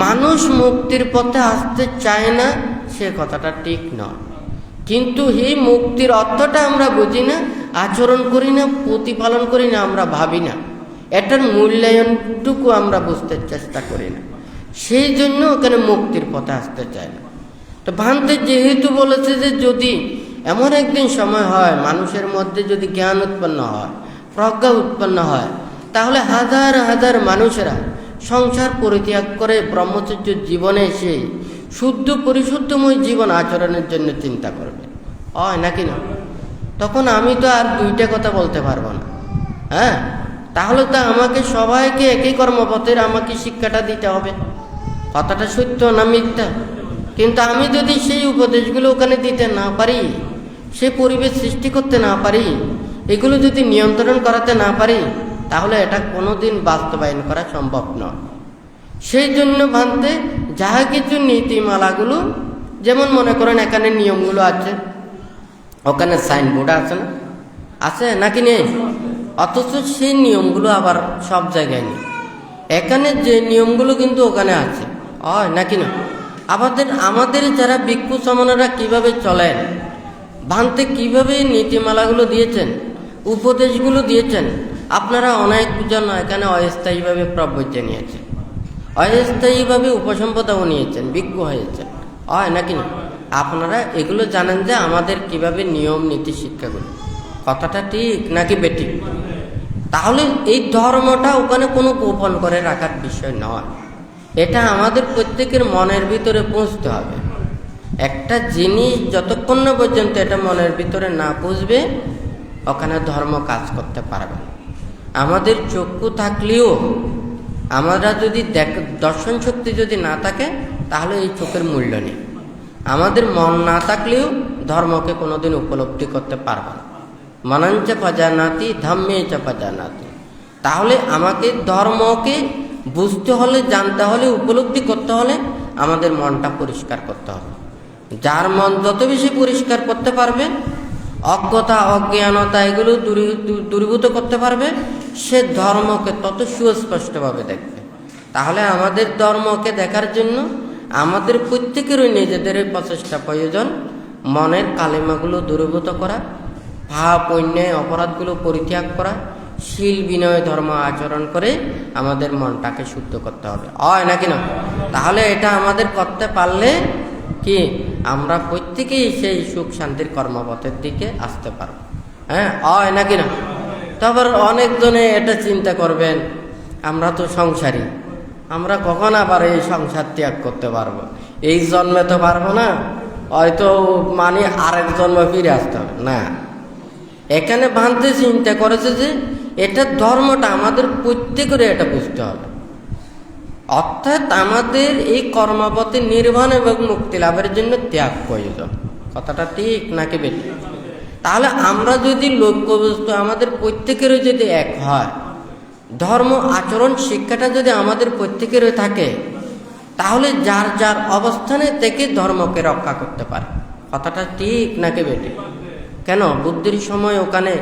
মানুষ মুক্তির পথে আসতে চায় না, সে কথাটা ঠিক নয়, কিন্তু এই মুক্তির অর্থটা আমরা বুঝি না, আচরণ করি না, প্রতিপালন করি না, আমরা ভাবি না, এটার মূল্যায়নটুকু আমরা বুঝতে চেষ্টা করি না, সেই জন্য ওখানে মুক্তির পথে আসতে চায় না। তো ভান্তে যেহেতু বলেছে যে যদি এমন একদিন সময় হয় মানুষের মধ্যে যদি জ্ঞান উৎপন্ন হয়, প্রজ্ঞা উৎপন্ন হয়, তাহলে হাজার হাজার মানুষেরা সংসার পরিত্যাগ করে ব্রহ্মচর্য জীবনে এসে শুদ্ধ পরিশুদ্ধময় জীবন আচরণের জন্য চিন্তা করবে। হয় নাকি না? তখন আমি তো আর দুইটা কথা বলতে পারবো না। হ্যাঁ, তাহলে তো আমাকে সবাইকে একই কর্মপথের আমাকে শিক্ষাটা দিতে হবে। কথাটা সত্য না মিথ্যা? কিন্তু আমি যদি সেই উপদেশগুলো ওখানে দিতে না পারি, সেই পরিবেশ সৃষ্টি করতে না পারি, এগুলো যদি নিয়ন্ত্রণ করাতে না পারি, তাহলে এটা কোনোদিন বাস্তবায়ন করা সম্ভব নয়। সেই জন্য ভান্তে যাহা কিছু নীতিমালাগুলো, যেমন মনে করেন এখানে নিয়মগুলো আছে, ওখানে সাইনবোর্ড আছে না, আছে নাকি নেই? অথচ সেই নিয়মগুলো আবার সব জায়গায় নেই। এখানে যে নিয়মগুলো কিন্তু ওখানে আছে। হয় নাকি না? আমাদের যারা ভিক্ষু সমনেরা কিভাবে চলেন, ভান্তে কিভাবে নীতিমালাগুলো দিয়েছেন, উপদেশগুলো দিয়েছেন, আপনারা অনেকজন এখানে অস্থায়ীভাবে প্রবজ্য নিয়েছেন, অস্থায়ীভাবে উপসম্পদাও নিয়েছেন, ভিক্ষু হয়েছেন। হয় নাকি না? আপনারা এগুলো জানেন যে আমাদের কিভাবে নিয়ম নীতি শিক্ষাগুলো। কথাটা ঠিক নাকি বেঠিক? তাহলে এই ধর্মটা ওখানে কোনো গোপন করে রাখার বিষয় নয়, এটা আমাদের প্রত্যেকের মনের ভিতরে পৌঁছতে হবে। একটা জিনিস যতক্ষণ না পর্যন্ত এটা মনের ভিতরে না পৌঁছবে, ওখানে ধর্ম কাজ করতে পারবে না। আমাদের চক্ষু থাকলেও আমরা যদি দর্শন শক্তি যদি না থাকে, তাহলে এই চোখের মূল্য নেই। আমাদের মন না থাকলেও ধর্মকে কোনোদিন উপলব্ধি করতে পারবে না। মনঞ্চ পজানাতি ধম্মে চ পজানাতি। তাহলে আমাকে ধর্মকে বুঝতে হলে, জানতে হলে, উপলব্ধি করতে হলে আমাদের মনটা পরিষ্কার করতে হবে। যার মন যত বেশি পরিষ্কার করতে পারবে, অজ্ঞতা অজ্ঞানতা এগুলো দূরীভূত করতে পারবে, সে ধর্মকে তত সুস্পষ্টভাবে দেখবে। তাহলে আমাদের ধর্মকে দেখার জন্য আমাদের প্রত্যেকেরই নিজেদের প্রচেষ্টা প্রয়োজন। মনের কালিমাগুলো দূরীভূত করা, পাপ অন্যায় অপরাধগুলো পরিত্যাগ করা, শীল বিনয় ধর্ম আচরণ করে আমাদের মনটাকে শুদ্ধ করতে হবে, হয় নাকি না? তাহলে এটা আমাদের করতে পারলে কি আমরা প্রত্যেকেই সেই সুখ শান্তির কর্মপথের দিকে আসতে পারব। হ্যাঁ, হয় নাকি না? তারপর অনেকজনে এটা চিন্তা করবেন, আমরা তো সংসারী, আমরা কখন আবার এই সংসার ত্যাগ করতে পারবো? এই জন্মে তো পারবো না, হয়তো মানে আরেক জন্ম ফিরে আসতে হবে না। এখানে ভাঙতে চিন্তা করেছে যে এটা ধর্মটা আমাদের প্রত্যেকের এটা বুঝতে হবে। অর্থাৎ আমাদের এই কর্মপথে নির্বাণ এবং মুক্তি লাভের জন্য ত্যাগ প্রয়োজন। কথাটা ঠিক নাকি বেশি? তাহলে আমরা যদি লক্ষ্যবস্তু আমাদের প্রত্যেকেরই যদি এক হয়, ধর্ম আচরণ শিক্ষাটা যদি আমাদের প্রত্যেকেরই থাকে, তাহলে যার যার অবস্থানে থেকে ধর্মকে রক্ষা করতে পারে। কথাটা ঠিক নাকি বেটি? কেন বুদ্ধির সময় ওখানে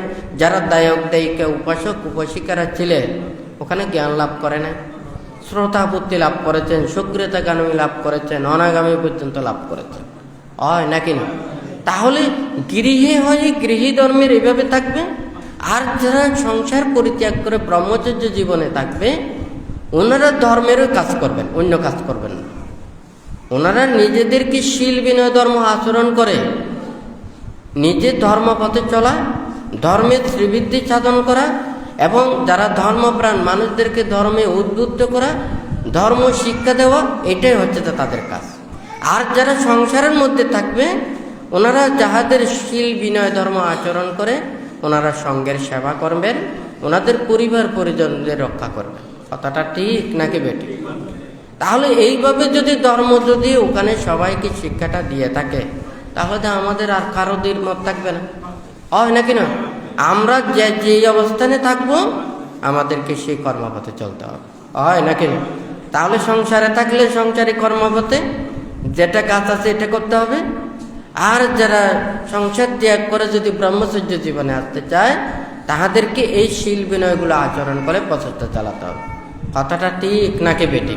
যারা দায়ক দায়িকা উপাসক উপাসিকারা ছিলেন, ওখানে জ্ঞান লাভ করে না, শ্রোতা বুদ্ধি লাভ করেছেন, সুগ্রতাগামী লাভ করেছেন, অনাগামী পর্যন্ত লাভ করেছেন, হয় নাকি না? তাহলে গৃহী হয়ে গৃহী ধর্মের এভাবে থাকবে, আর যারা সংসার পরিত্যাগ করে ব্রহ্মচর্য জীবনে থাকবে, ওনারা ধর্মেরও কাজ করবেন, অন্য কাজ করবেন না। ওনারা নিজেদেরকে শীল বিনয় ধর্ম আচরণ করে নিজের ধর্মপথে চলা, ধর্মের শ্রীবৃদ্ধি সাধন করা এবং যারা ধর্মপ্রাণ মানুষদেরকে ধর্মে উদ্বুদ্ধ করা, ধর্ম শিক্ষা দেওয়া, এটাই হচ্ছে তাদের কাজ। আর যারা সংসারের মধ্যে থাকবে, ওনারা যাহাদের শীল বিনয় ধর্ম আচরণ করে, ওনারা সঙ্গের সেবা করবেন, ওনাদের পরিবার পরিজনদের রক্ষা করবেন। কথাটা ঠিক নাকি বেটি? তাহলে এইভাবে যদি ধর্ম যদি ওখানে সবাইকে শিক্ষাটা দিয়ে থাকে, তাহলে আমাদের আর কারো দ্বিমত থাকবে না, হয় নাকি না? আমরা যে অবস্থানে থাকবো আমাদেরকে সেই কর্মপথে চলতে হবে, হয় নাকি না? তাহলে সংসারে থাকলে সংসারী কর্মপথে যেটা কাজ আছে এটা করতে হবে। আর যারা সংসার ত্যাগ করে যদি ব্রহ্মচর্য জীবনে আসতে চায়, তাহাদেরকে এই শীল বিনয়গুলো আচরণ করে প্রচেষ্টা চালাতে হবে। কথাটা ঠিক নাকি বেটি?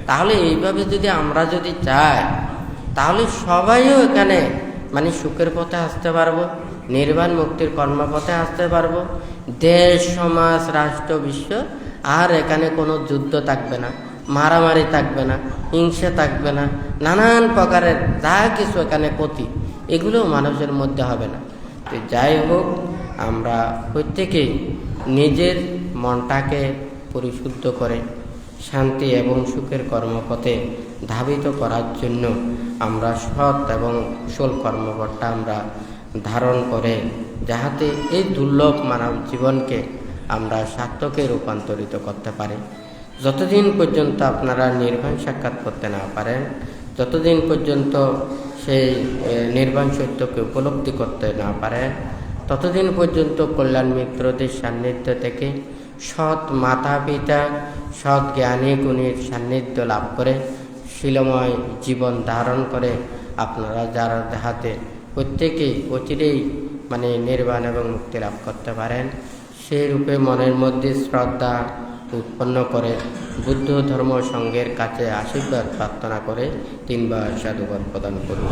তাহলে এইভাবে যদি আমরা যদি চাই, তাহলে সবাইও এখানে মানে সুখের পথে আসতে পারবো, নির্বাণ মুক্তির কর্মপথে আসতে পারবো। দেশ সমাজ রাষ্ট্র বিশ্ব আর এখানে কোনো যুদ্ধ থাকবে না, মারামারি থাকবে না, হিংসা থাকবে না, নানান প্রকারের যা কিছু এখানে ক্ষতি, এগুলো মানুষের মধ্যে হবে না। তো যাই হোক, আমরা প্রত্যেকেই নিজের মনটাকে পরিশুদ্ধ করে শান্তি এবং সুখের কর্মপথে ধাবিত করার জন্য আমরা সৎ এবং কুশল কর্মপথটা আমরা ধারণ করে, যাহাতে এই দুর্লভ মানব জীবনকে আমরা সার্থকে রূপান্তরিত করতে পারি। যতদিন পর্যন্ত আপনারা নির্বাণ সাক্ষাৎ করতে না পারেন, যতদিন পর্যন্ত সেই নির্বাণ সত্যকে উপলব্ধি করতে না পারেন, ততদিন পর্যন্ত কল্যাণ মিত্রদের সান্নিধ্য থেকে সৎ মাতা পিতা, সৎ জ্ঞানী গুণীর সান্নিধ্য লাভ করে শীলময় জীবন ধারণ করে আপনারা যারা হাতে প্রত্যেকেই অচিরেই মানে নির্বাণ এবং মুক্তি লাভ করতে পারেন, সেই রূপে মনের মধ্যে শ্রদ্ধা উৎপন্ন করে বুদ্ধ ধর্ম সংঘের কাছে আশীর্বাদ প্রার্থনা করে 3 বার সাধুবাদ প্রদান করুন।